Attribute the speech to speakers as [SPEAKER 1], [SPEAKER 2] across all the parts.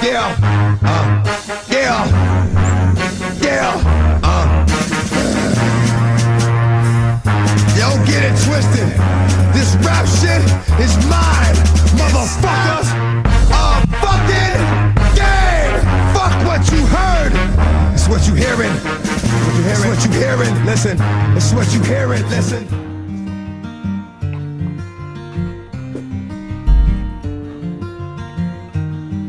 [SPEAKER 1] Don't get it twisted. This rap shit is mine, motherfuckers. Fucking game. Fuck what you heard. It's what you hearing. It's what you hearing. Listen. It's what you hearing. Listen.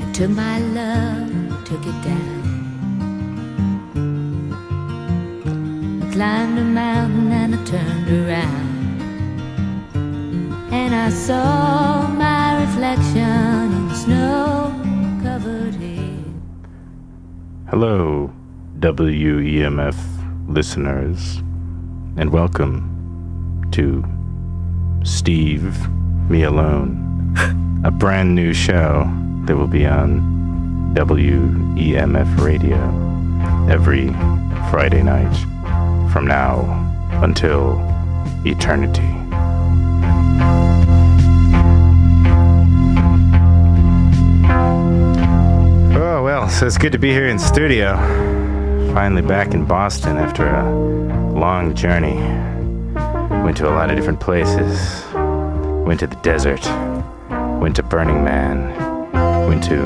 [SPEAKER 2] I took my love, took it down. I climbed a mountain and I turned around, and I saw my reflection in snow-covered hill.
[SPEAKER 3] Hello, WEMF listeners, and welcome to Steve Me Alone, a brand new show that will be on WEMF Radio every Friday night from now until eternity. Oh, well, so it's good to be here in studio. Finally back in Boston after a long journey. Went to a lot of different places. Went to the desert. Went to Burning Man. Went to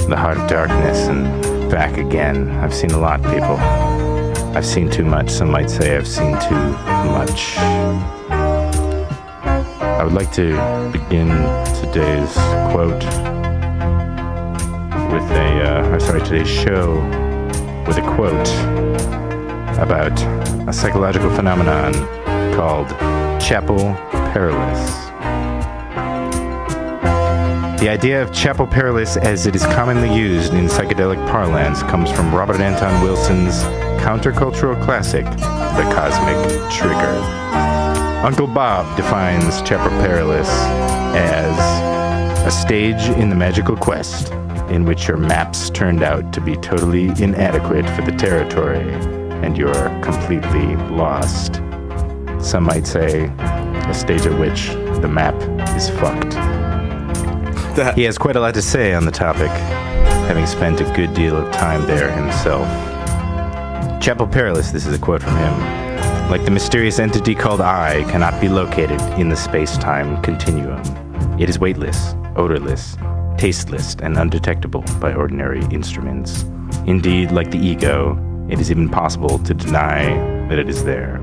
[SPEAKER 3] the Heart of Darkness and back again. I've seen a lot, people. I've seen too much. Some might say I've seen too much. I would like to begin today's quote with today's show with a quote about a psychological phenomenon called chapel perilous. The idea of chapel perilous, as it is commonly used in psychedelic parlance, comes from Robert Anton Wilson's countercultural classic, The Cosmic Trigger. Uncle Bob defines chapel perilous as a stage in the magical quest in which your maps turned out to be totally inadequate for the territory and you're completely lost. Some might say a stage at which the map is fucked. He has quite a lot to say on the topic, having spent a good deal of time there himself. Chapel Perilous, this is a quote from him. Like the mysterious entity called I cannot be located in the space-time continuum. It is weightless, odorless, tasteless, and undetectable by ordinary instruments. Indeed, like the ego, it is even possible to deny that it is there.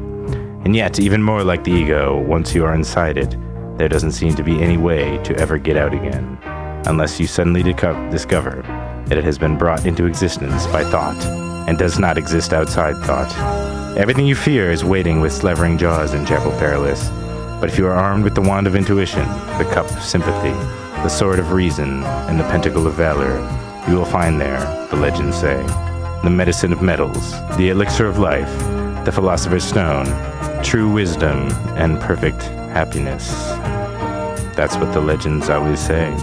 [SPEAKER 3] And yet, even more like the ego, once you are inside it, there doesn't seem to be any way to ever get out again, unless you suddenly discover that it has been brought into existence by thought, and does not exist outside thought. Everything you fear is waiting with slavering jaws in Chapel Perilous, but if you are armed with the wand of intuition, the cup of sympathy, the sword of reason, and the pentacle of valor, you will find there, the legends say, the medicine of metals, the elixir of life, the philosopher's stone, true wisdom, and perfect happiness. That's what the legends always say,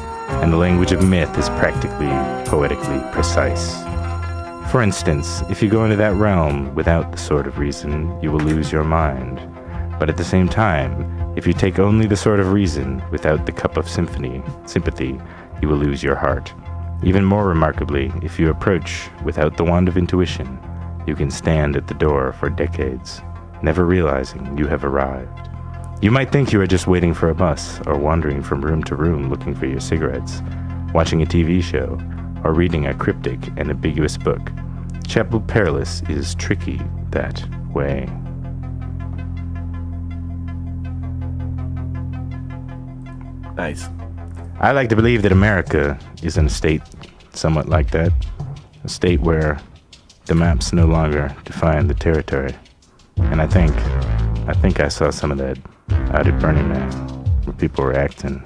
[SPEAKER 3] and the language of myth is practically, poetically precise. For instance, if you go into that realm without the sword of reason, you will lose your mind. But at the same time, if you take only the sword of reason without the cup of sympathy, you will lose your heart. Even more remarkably, if you approach without the wand of intuition, you can stand at the door for decades, never realizing you have arrived. You might think you are just waiting for a bus, or wandering from room to room looking for your cigarettes, watching a TV show, or reading a cryptic and ambiguous book. Chapel Perilous is tricky that way.
[SPEAKER 4] Nice.
[SPEAKER 3] I like to believe that America is in a state somewhat like that. A state where the maps no longer define the territory. And I think I saw some of that out at Burning Man, where people were acting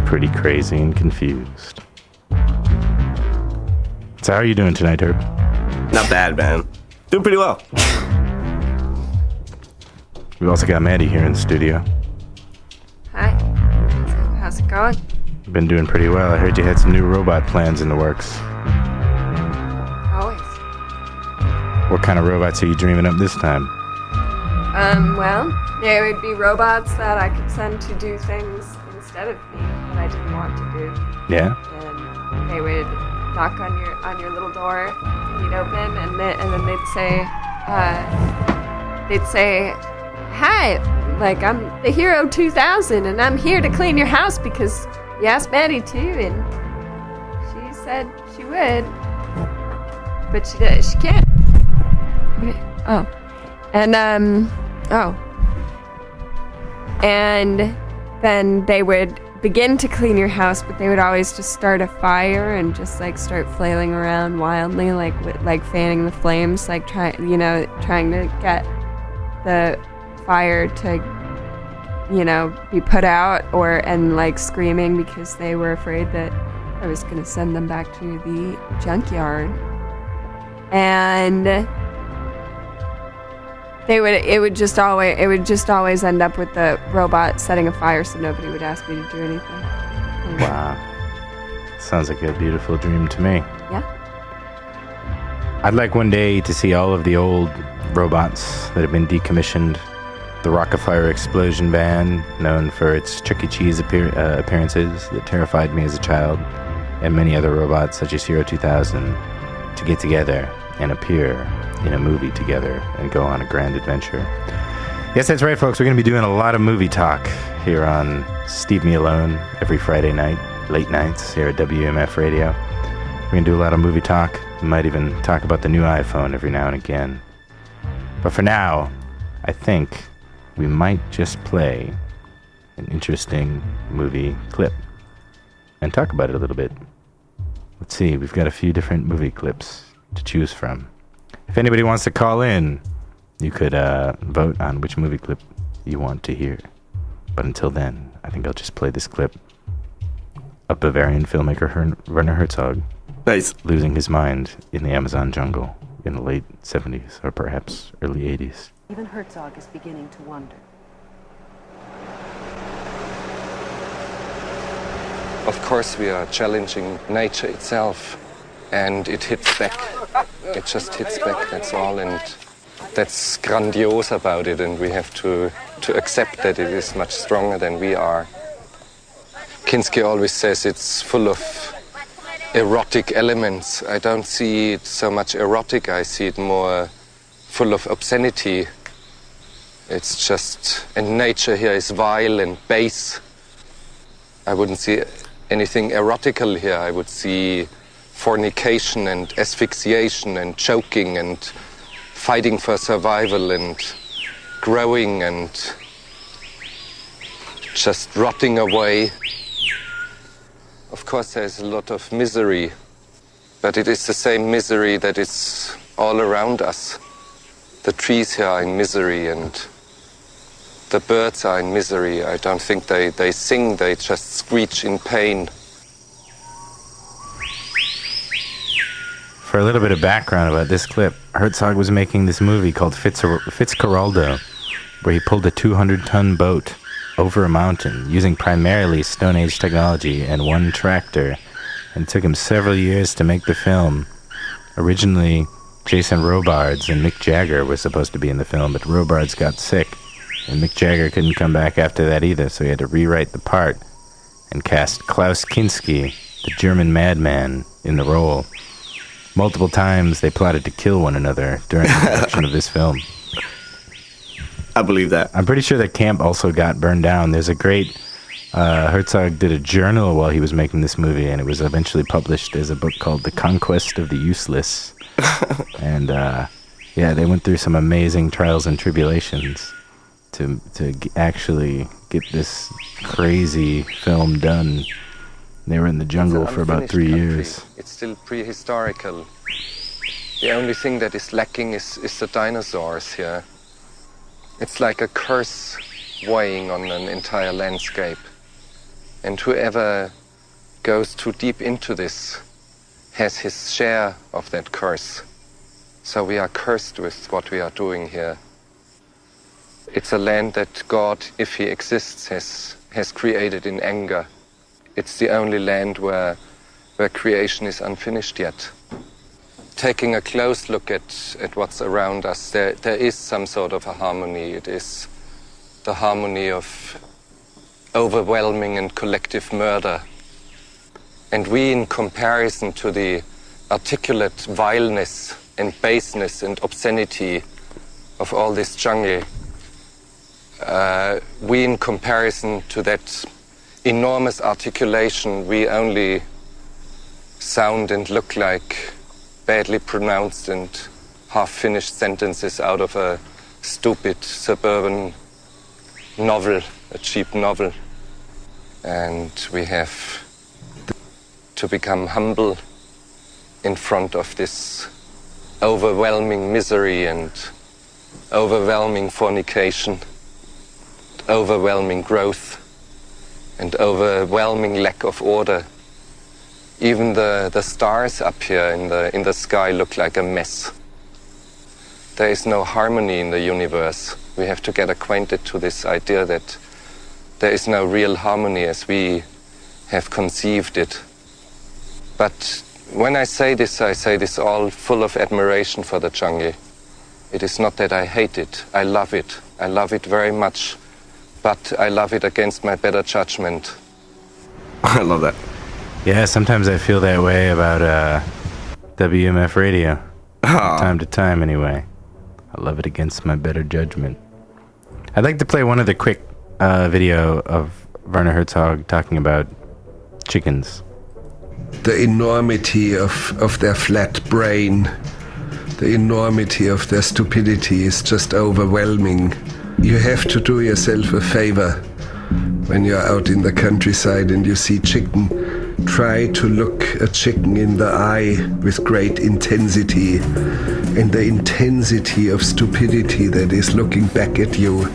[SPEAKER 3] pretty crazy and confused. So how are you doing tonight, Herb?
[SPEAKER 4] Not bad, man. Doing pretty well.
[SPEAKER 3] We've also got Maddie here in the studio.
[SPEAKER 5] Hi. How's it going?
[SPEAKER 3] Been doing pretty well. I heard you had some new robot plans in the works.
[SPEAKER 5] Always.
[SPEAKER 3] What kind of robots are you dreaming up this time?
[SPEAKER 5] Well, it would be robots that I could send to do things instead of me that I didn't want to do.
[SPEAKER 3] Yeah?
[SPEAKER 5] And they would knock on your little door, and you'd open, and then they'd say, "Hi, like I'm the Hero 2000, and I'm here to clean your house because you asked Maddie to," and she said she would, but she can't. Oh, and and then they would begin to clean your house, but they would always just start a fire and just like start flailing around wildly, like fanning the flames, like trying to get the fire to be put out, and like screaming because they were afraid that I was going to send them back to the junkyard. And it would just always end up with the robot setting a fire, so nobody would ask me to do anything.
[SPEAKER 3] Wow. Sounds like a beautiful dream to me.
[SPEAKER 5] Yeah.
[SPEAKER 3] I'd like one day to see all of the old robots that have been decommissioned. The Rockefeller Explosion Band, known for its Chuck E. Cheese appearances that terrified me as a child, and many other robots such as Hero 2000, to get together and appear in a movie together and go on a grand adventure. Yes, that's right, folks. We're going to be doing a lot of movie talk here on Steve Me Alone every Friday night, late nights here at WMF Radio. We're going to do a lot of movie talk. We might even talk about the new iPhone every now and again. But for now, I think we might just play an interesting movie clip and talk about it a little bit. Let's see, we've got a few different movie clips to choose from. If anybody wants to call in, you could vote on which movie clip you want to hear. But until then, I think I'll just play this clip of Bavarian filmmaker Werner Herzog losing his mind in the Amazon jungle in the late 70s or perhaps early 80s.
[SPEAKER 6] Even Herzog is beginning to wonder.
[SPEAKER 7] Of course we are challenging nature itself, and it hits back. It just hits back, that's all, and that's grandiose about it, and we have to accept that it is much stronger than we are. Kinski always says it's full of erotic elements. I don't see it so much erotic, I see it more full of obscenity. It's just, and nature here is vile and base. I wouldn't see anything erotical here. I would see fornication and asphyxiation and choking and fighting for survival and growing and just rotting away. Of course, there's a lot of misery, but it is the same misery that is all around us. The trees here are in misery and the birds are in misery. I don't think they sing, they just screech in pain.
[SPEAKER 3] For a little bit of background about this clip, Herzog was making this movie called Fitzcarraldo, where he pulled a 200-ton boat over a mountain using primarily Stone Age technology and one tractor, and it took him several years to make the film. Originally, Jason Robards and Mick Jagger were supposed to be in the film, but Robards got sick, and Mick Jagger couldn't come back after that either, so he had to rewrite the part and cast Klaus Kinski, the German madman, in the role. Multiple times they plotted to kill one another during the production of this film.
[SPEAKER 4] I believe that.
[SPEAKER 3] I'm pretty sure that camp also got burned down. There's a great... Herzog did a journal while he was making this movie, and it was eventually published as a book called The Conquest of the Useless. And, they went through some amazing trials and tribulations to actually get this crazy film done. They were in the jungle for about 3 years.
[SPEAKER 7] It's still prehistorical. The only thing that is lacking is the dinosaurs here. It's like a curse weighing on an entire landscape. And whoever goes too deep into this has his share of that curse. So we are cursed with what we are doing here. It's a land that God, if he exists, has created in anger. It's the only land where creation is unfinished yet. Taking a close look at what's around us, there is some sort of a harmony. It is the harmony of overwhelming and collective murder. And we, in comparison to the articulate vileness and baseness and obscenity of all this jungle, we, in comparison to that enormous articulation, we only sound and look like badly pronounced and half-finished sentences out of a stupid suburban novel, a cheap novel. And we have to become humble in front of this overwhelming misery and overwhelming fornication, overwhelming growth, and overwhelming lack of order. Even the stars up here in the sky look like a mess. There is no harmony in the universe. We have to get acquainted to this idea that there is no real harmony as we have conceived it. But when I say this all full of admiration for the jungle. It is not that I hate it. I love it. I love it very much. But I love it against my better judgment.
[SPEAKER 4] I love that.
[SPEAKER 3] Yeah, sometimes I feel that way about WMF radio. From time to time, anyway. I love it against my better judgment. I'd like to play one of the quick video of Werner Herzog talking about chickens.
[SPEAKER 8] The enormity of their flat brain, the enormity of their stupidity is just overwhelming. You have to do yourself a favor when you're out in the countryside and you see chicken. Try to look a chicken in the eye with great intensity, and the intensity of stupidity that is looking back at you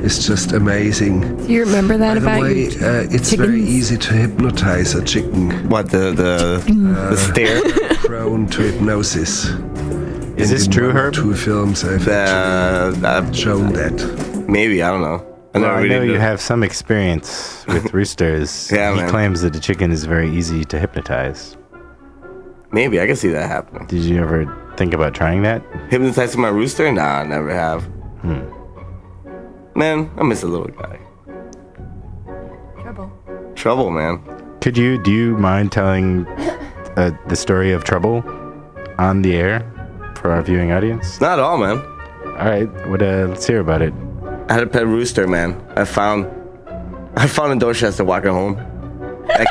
[SPEAKER 8] is just amazing.
[SPEAKER 5] Do you remember that about
[SPEAKER 8] By the way, it's
[SPEAKER 5] chickens?
[SPEAKER 8] very easy to hypnotize a chicken.
[SPEAKER 4] What, the stare?
[SPEAKER 8] Prone to hypnosis.
[SPEAKER 3] Is this
[SPEAKER 8] In
[SPEAKER 3] true,
[SPEAKER 8] one or
[SPEAKER 3] Herb?
[SPEAKER 8] 2 films I've actually shown that.
[SPEAKER 4] Maybe, I don't know.
[SPEAKER 3] I know you have some experience with roosters.
[SPEAKER 4] Yeah,
[SPEAKER 3] he
[SPEAKER 4] man.
[SPEAKER 3] claims that a chicken is very easy to hypnotize.
[SPEAKER 4] Maybe, I can see that happening.
[SPEAKER 3] Did you ever think about trying that?
[SPEAKER 4] Hypnotizing my rooster? Nah, I never have. Man, I miss a little guy. Trouble, man.
[SPEAKER 3] Do you mind telling the story of Trouble on the air for our viewing audience?
[SPEAKER 4] Not at all, man.
[SPEAKER 3] All right, let's hear about it.
[SPEAKER 4] I had a pet rooster, man. I found in Dorchester walking home. I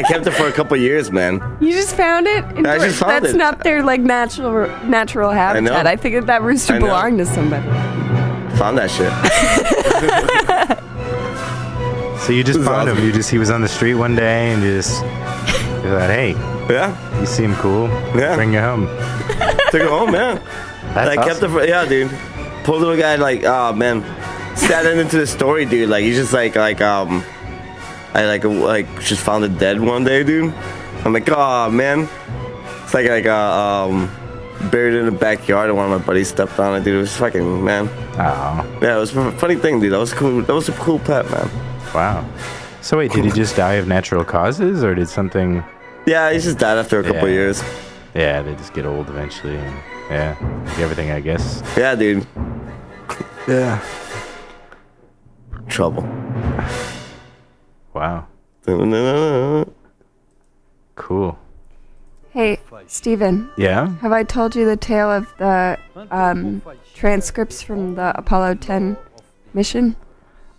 [SPEAKER 4] kept it for a couple years, man.
[SPEAKER 5] You just found it?
[SPEAKER 4] I just found
[SPEAKER 5] That's
[SPEAKER 4] it.
[SPEAKER 5] not their like natural habitat. I think that rooster
[SPEAKER 4] I know.
[SPEAKER 5] belonged to somebody.
[SPEAKER 4] Found that shit.
[SPEAKER 3] So you just
[SPEAKER 4] This is
[SPEAKER 3] found
[SPEAKER 4] awesome.
[SPEAKER 3] him. He was on the street one day and you thought, hey,
[SPEAKER 4] Yeah,
[SPEAKER 3] you seem cool.
[SPEAKER 4] Yeah.
[SPEAKER 3] Bring you home.
[SPEAKER 4] took it home, man.
[SPEAKER 3] That's
[SPEAKER 4] I kept it
[SPEAKER 3] awesome.
[SPEAKER 4] for, yeah, dude. Poor little guy, like, oh man, sat into the story, dude. Like, he's just I just found it dead one day, dude. I'm like, oh man, it's like buried in the backyard, and one of my buddies stepped on it, dude. It was fucking, man.
[SPEAKER 3] Oh,
[SPEAKER 4] Yeah, it was a funny thing, dude. That was cool. That was a cool pet, man.
[SPEAKER 3] wow. So wait, did he just die of natural causes, or did something...
[SPEAKER 4] Yeah, he just died after a couple of years.
[SPEAKER 3] Yeah, they just get old eventually. And, yeah, like everything, I guess.
[SPEAKER 4] Yeah, dude. Yeah. Trouble.
[SPEAKER 3] Wow.
[SPEAKER 4] Yeah,
[SPEAKER 3] Cool.
[SPEAKER 5] Hey, Steven,
[SPEAKER 3] Yeah?
[SPEAKER 5] have I told you the tale of the transcripts from the Apollo 10 mission?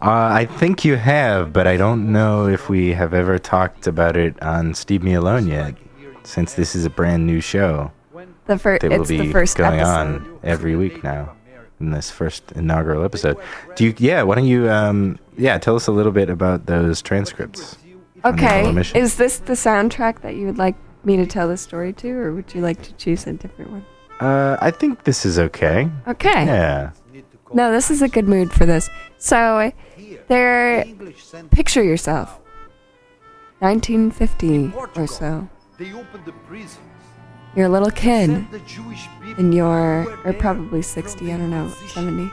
[SPEAKER 3] I think you have, but I don't know if we have ever talked about it on Steve Me Alone yet, since this is a brand new show.
[SPEAKER 5] They will
[SPEAKER 3] It's the
[SPEAKER 5] first
[SPEAKER 3] going
[SPEAKER 5] episode.
[SPEAKER 3] on every week now in this first inaugural episode. Why don't you tell us a little bit about those transcripts? on the Apollo
[SPEAKER 5] Okay,
[SPEAKER 3] mission.
[SPEAKER 5] is this the soundtrack that you would like me to tell the story to, or would you like to choose a different one?
[SPEAKER 3] I think this is okay.
[SPEAKER 5] Okay.
[SPEAKER 3] Yeah.
[SPEAKER 5] No, this is a good mood for this. So, picture yourself. 1950 or so.
[SPEAKER 1] They opened the prisons.
[SPEAKER 5] You're a little kid,
[SPEAKER 1] Sent the Jewish people
[SPEAKER 5] and you're,
[SPEAKER 1] who were
[SPEAKER 5] or
[SPEAKER 1] there
[SPEAKER 5] probably 60, I don't know,
[SPEAKER 1] from
[SPEAKER 5] 70.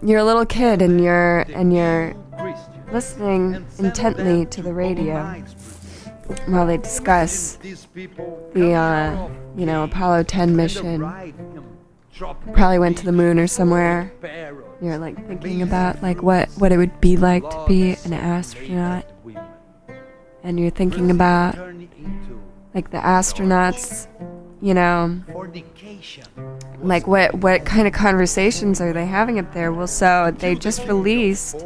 [SPEAKER 5] You're a little kid, and you're
[SPEAKER 1] Christians.
[SPEAKER 5] listening
[SPEAKER 1] And several
[SPEAKER 5] intently
[SPEAKER 1] them
[SPEAKER 5] to the
[SPEAKER 1] took
[SPEAKER 5] radio
[SPEAKER 1] overnights.
[SPEAKER 5] while they discuss
[SPEAKER 1] These people
[SPEAKER 5] the,
[SPEAKER 1] come from
[SPEAKER 5] Apollo 10
[SPEAKER 1] and
[SPEAKER 5] mission.
[SPEAKER 1] arrived him, dropped
[SPEAKER 5] Probably went to the moon or somewhere.
[SPEAKER 1] Perilous.
[SPEAKER 5] You're like thinking about like what it would be like to be an astronaut, and you're thinking about like the astronauts, you know, like what kind of conversations are they having up there? Well, so they just released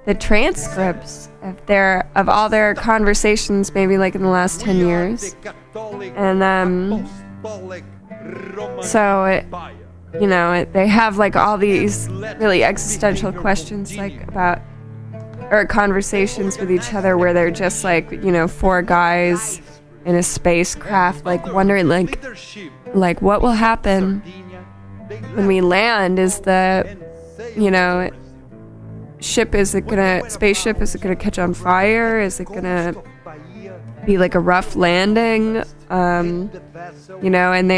[SPEAKER 5] the transcripts of all their conversations, maybe like in the last 10 years. And they have like all these really existential questions like about, or conversations with each other where they're just like, you know, four guys in a spacecraft like wondering like what will happen when we land. Is the, you know, spaceship, is it gonna catch on fire? Is it gonna be like a rough landing? You know, and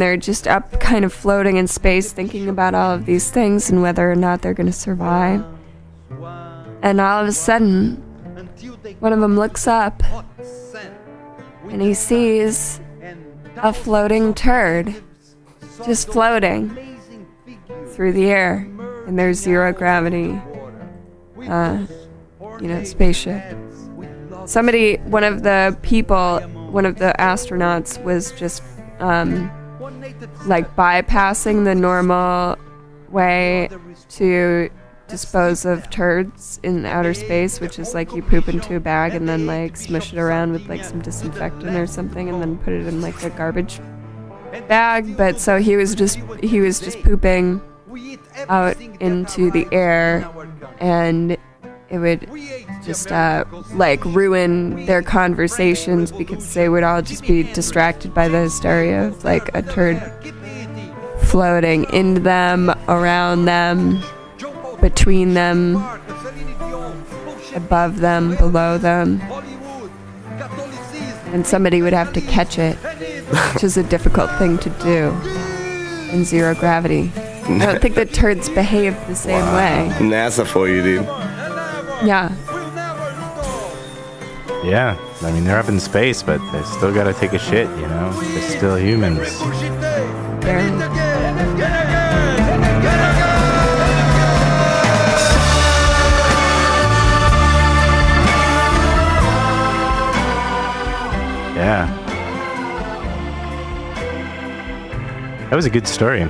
[SPEAKER 5] they're just up kind of floating in space thinking about all of these things and whether or not they're gonna survive. And all of a sudden, one of them looks up and he sees a floating turd just floating through the air, and there's zero gravity, spaceship. One of the astronauts was just like bypassing the normal way to dispose of turds in outer space, which is like you poop into a bag and then like smush it around with like some disinfectant or something and then put it in like a garbage bag. But so he was just pooping out into the air, and it would just like ruin their conversations because they would all just be distracted by the hysteria of like a turd floating in them, around them, between them, above them, below them, and somebody would have to catch it, which is a difficult thing to do in zero gravity. I don't think the turds behave the same way.
[SPEAKER 4] NASA for you, dude.
[SPEAKER 5] Yeah.
[SPEAKER 3] Yeah, I mean, they're up in space, but they still gotta take a shit, you know? They're still humans.
[SPEAKER 5] Barely.
[SPEAKER 3] Yeah. That was a good story.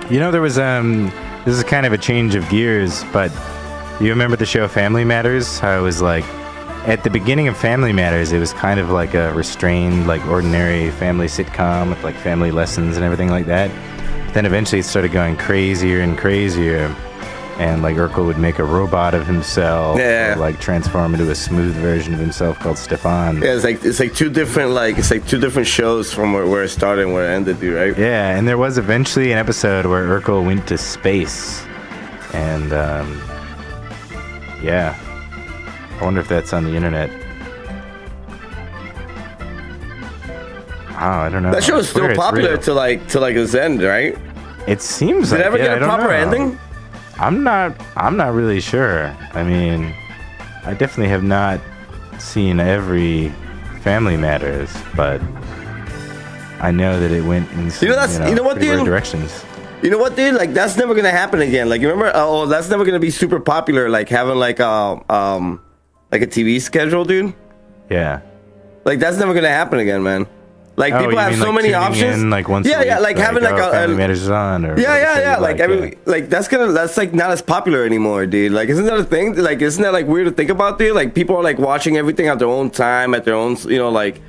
[SPEAKER 3] You know, there was, this is kind of a change of gears, but you remember the show Family Matters? How it was like, at the beginning of Family Matters, it was kind of like a restrained, like ordinary family sitcom with like family lessons and everything like that. But then eventually it started going crazier and crazier. And like Urkel would make a robot of himself, or like transform into a smooth version of himself called Stefan.
[SPEAKER 4] Yeah, it's like two different shows from where it started and where it ended, dude, right?
[SPEAKER 3] Yeah, and there was eventually an episode where Urkel went to space, and yeah, I wonder if that's on the internet. Oh, I don't know.
[SPEAKER 4] That show is still popular to like its end, right?
[SPEAKER 3] It seems like
[SPEAKER 4] it. Did it ever get a proper ending?
[SPEAKER 3] I'm not really sure. I mean, I definitely have not seen every Family Matters, but I know that it went in some, weird directions.
[SPEAKER 4] You know what, dude? Like, that's never gonna happen again. Like, you remember? Oh, that's never gonna be super popular. Like having like a TV schedule, dude.
[SPEAKER 3] Yeah.
[SPEAKER 4] Like, that's never gonna happen again, man. Like, people have so many options.
[SPEAKER 3] In, like once
[SPEAKER 4] like having like a
[SPEAKER 3] Family Matters is on, or
[SPEAKER 4] like that's like not as popular anymore, dude. Like, isn't that a thing? Like, isn't that like weird to think about, dude? Like, people are like watching everything at their own time, at their own, like.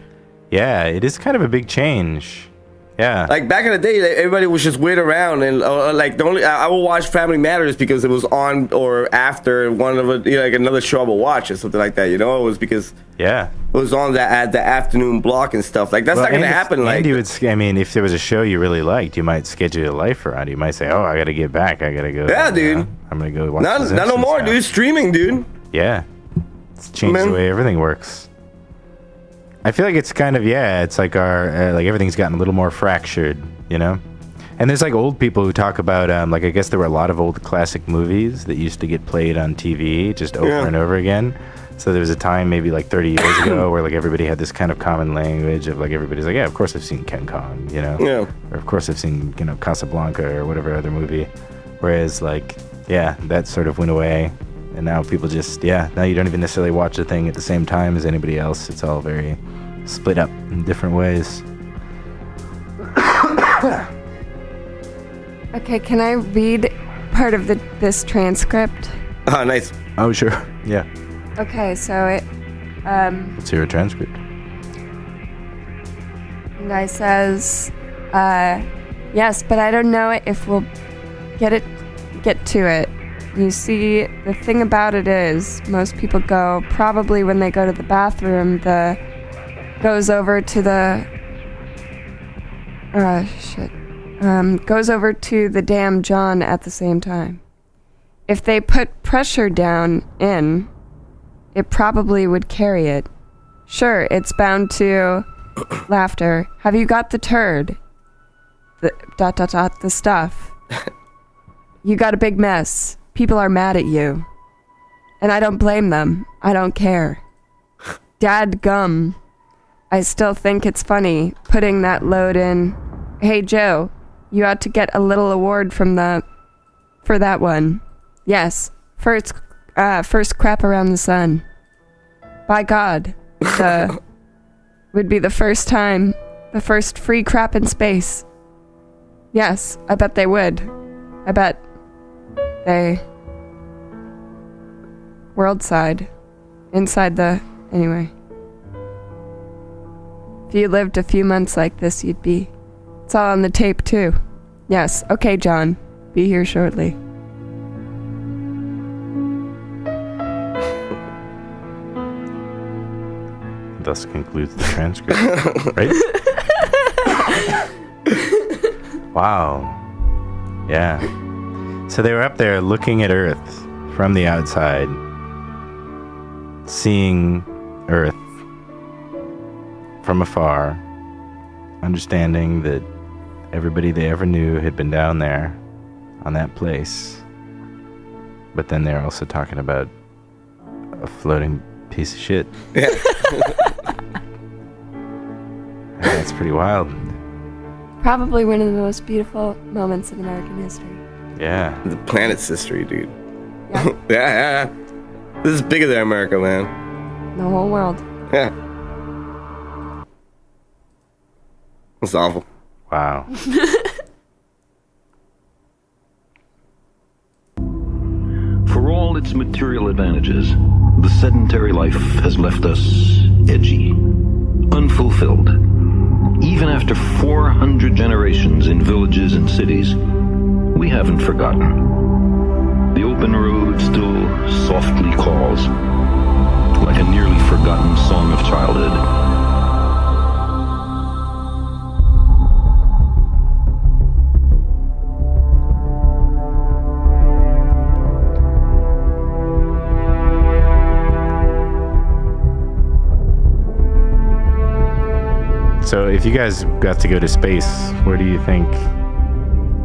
[SPEAKER 3] Yeah, it is kind of a big change. Yeah.
[SPEAKER 4] Like back in the day, everybody was just wait around and like the only I will watch Family Matters because it was on or after one of like another show I will watch or something like that. You know, it was because it was on the afternoon block and stuff. Like that's not gonna happen. Like,
[SPEAKER 3] I mean, if there was a show you really liked, you might schedule your life around it. You might say, "Oh, I gotta get back. I gotta go."
[SPEAKER 4] Yeah, dude.
[SPEAKER 3] I'm gonna go watch.
[SPEAKER 4] Not no more, dude. Streaming, dude.
[SPEAKER 3] Yeah, it's changed the way everything works. I feel like it's kind of, it's like our, like everything's gotten a little more fractured, you know? And there's like old people who talk about, like, I guess there were a lot of old classic movies that used to get played on TV just over and over again. So there was a time maybe like 30 years ago where like everybody had this kind of common language of like everybody's like, yeah, of course I've seen King Kong, you know?
[SPEAKER 4] Yeah.
[SPEAKER 3] Or of course I've seen, Casablanca or whatever other movie. Whereas like, that sort of went away. And now people just, now you don't even necessarily watch the thing at the same time as anybody else. It's all very split up in different ways.
[SPEAKER 5] Okay, can I read part of this transcript?
[SPEAKER 4] Oh, nice.
[SPEAKER 3] Oh, sure. Yeah.
[SPEAKER 5] Okay, so it...
[SPEAKER 3] Let's hear a transcript.
[SPEAKER 5] The guy says, yes, but I don't know if we'll get to it. You see, the thing about it is, most people go, probably when they go to the bathroom, goes over to the damn John at the same time. If they put pressure down in, it probably would carry it. Sure, it's bound to laughter. Have you got the turd? The stuff. You got a big mess. People are mad at you. And I don't blame them. I don't care. Dadgum. I still think it's funny putting that load in. Hey, Joe, you ought to get a little award for that one. Yes, first crap around the sun. By God, would be the first time, the first free crap in space. Yes, I bet they would. I bet they... World side. Inside the... Anyway. If you lived a few months like this, you'd be... It's all on the tape, too. Yes, okay, John. Be here shortly.
[SPEAKER 3] Thus concludes the transcript. Right? Wow. Yeah. So they were up there looking at Earth from the outside, seeing Earth from afar, understanding that everybody they ever knew had been down there on that place. But then they're also talking about a floating piece of shit.
[SPEAKER 4] Yeah.
[SPEAKER 3] That's pretty wild.
[SPEAKER 5] Probably one of the most beautiful moments in American history.
[SPEAKER 3] Yeah.
[SPEAKER 4] The planet's history, dude.
[SPEAKER 5] Yeah.
[SPEAKER 4] Yeah. This is bigger than America, man.
[SPEAKER 5] The whole world.
[SPEAKER 4] Yeah. That's awful.
[SPEAKER 3] Wow.
[SPEAKER 9] For all its material advantages, the sedentary life has left us edgy, unfulfilled. Even after 400 generations in villages and cities, we haven't forgotten. The open road still softly calls, like a nearly forgotten song of childhood.
[SPEAKER 3] So if you guys got to go to space, where do you think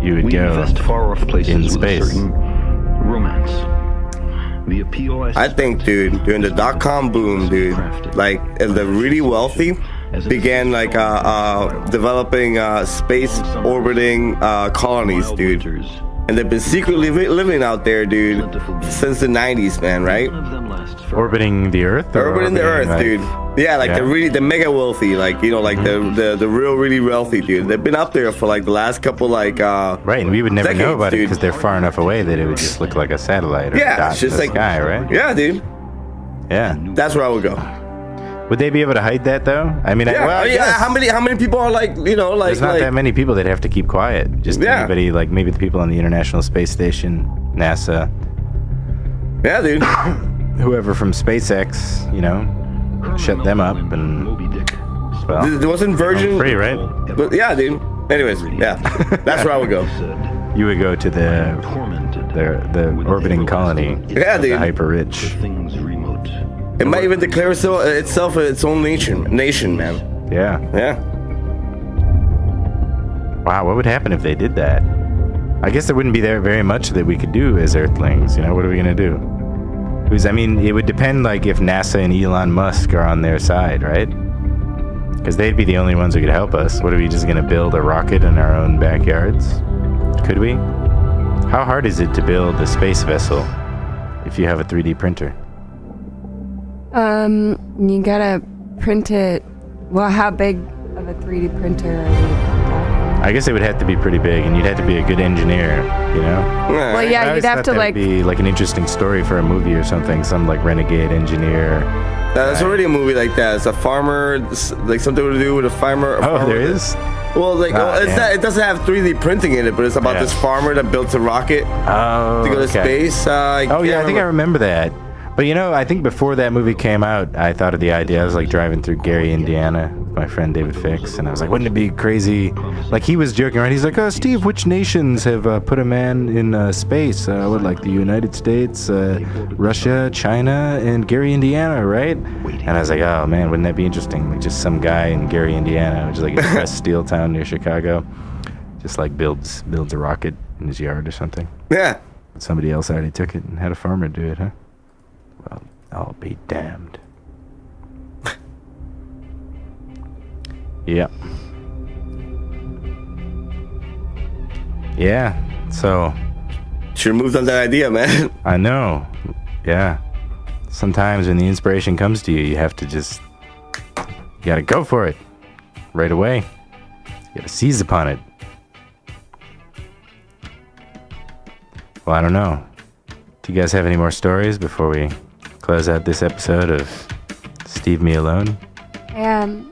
[SPEAKER 3] you would go
[SPEAKER 9] invest far off places
[SPEAKER 3] in space?
[SPEAKER 9] With a certain romance. The appeal
[SPEAKER 4] I think, dude, during the dot-com boom, dude, like the really wealthy began like developing space orbiting colonies, dude. And they've been secretly living out there, dude, since the 90s, man, right?
[SPEAKER 3] Orbiting the Earth?
[SPEAKER 4] Orbiting the Earth, like, dude. Yeah, like the mega wealthy, like, you know, like the real really wealthy, dude. They've been up there for like the last couple right,
[SPEAKER 3] and we would never
[SPEAKER 4] decades,
[SPEAKER 3] know about it
[SPEAKER 4] dude.
[SPEAKER 3] because they're far enough away that it would just look like a satellite or a dot
[SPEAKER 4] it's just
[SPEAKER 3] in the
[SPEAKER 4] like
[SPEAKER 3] sky, right?
[SPEAKER 4] Yeah, dude.
[SPEAKER 3] Yeah.
[SPEAKER 4] That's where I would go.
[SPEAKER 3] Would they be able to hide that though? I mean,
[SPEAKER 4] How many people are like, you know, like
[SPEAKER 3] there's not that many people that have to keep quiet. Just anybody, like maybe the people on the International Space Station, NASA.
[SPEAKER 4] Yeah, dude.
[SPEAKER 3] Whoever from SpaceX, you know, shut them up and well,
[SPEAKER 4] there wasn't Virgin
[SPEAKER 3] free, right?
[SPEAKER 4] But yeah, dude. Anyways, yeah, that's where I would go.
[SPEAKER 3] You would go to the orbiting colony.
[SPEAKER 4] Yeah, dude.
[SPEAKER 3] The hyper rich.
[SPEAKER 4] It might even declare itself its own nation, man.
[SPEAKER 3] Yeah.
[SPEAKER 4] Yeah.
[SPEAKER 3] Wow, what would happen if they did that? I guess there wouldn't be very much that we could do as Earthlings. You know, what are we gonna do? Because I mean, it would depend, like if NASA and Elon Musk are on their side, right? Because they'd be the only ones who could help us. What, are we just gonna build a rocket in our own backyards? Could we? How hard is it to build a space vessel? if you have a 3D printer?
[SPEAKER 5] You gotta print it. Well, how big of a 3D printer are you talking?
[SPEAKER 3] I guess it would have to be pretty big, and you'd have to be a good engineer, you know?
[SPEAKER 5] Well, yeah, you'd have to like
[SPEAKER 3] be like an interesting story for a movie or something. Some like renegade engineer.
[SPEAKER 4] There's already a movie like that. It's a farmer, like something to do with a farmer.
[SPEAKER 3] There is?
[SPEAKER 4] Well, like it doesn't have 3D printing in it, but it's about this farmer that built a rocket to go to space.
[SPEAKER 3] I think I remember that. But you know, I think before that movie came out, I thought of the idea. I was like driving through Gary, Indiana, with my friend David Fix, and I was like, wouldn't it be crazy? Like he was joking around. He's like, "Oh, Steve, which nations have put a man in space? Like the United States, Russia, China, and Gary, Indiana, right?" And I was like, "Oh man, wouldn't that be interesting? Like just some guy in Gary, Indiana, which is like a depressed steel town near Chicago, just like builds a rocket in his yard or something."
[SPEAKER 4] Yeah.
[SPEAKER 3] But somebody else already took it and had a farmer do it, huh? Well, I'll be damned. Yeah. Yeah, so...
[SPEAKER 4] Should have moved on that idea, man.
[SPEAKER 3] I know. Yeah. Sometimes when the inspiration comes to you, you have to just... You gotta go for it. Right away. You gotta seize upon it. Well, I don't know. Do you guys have any more stories before we close out this episode of Steve Me Alone?
[SPEAKER 5] Can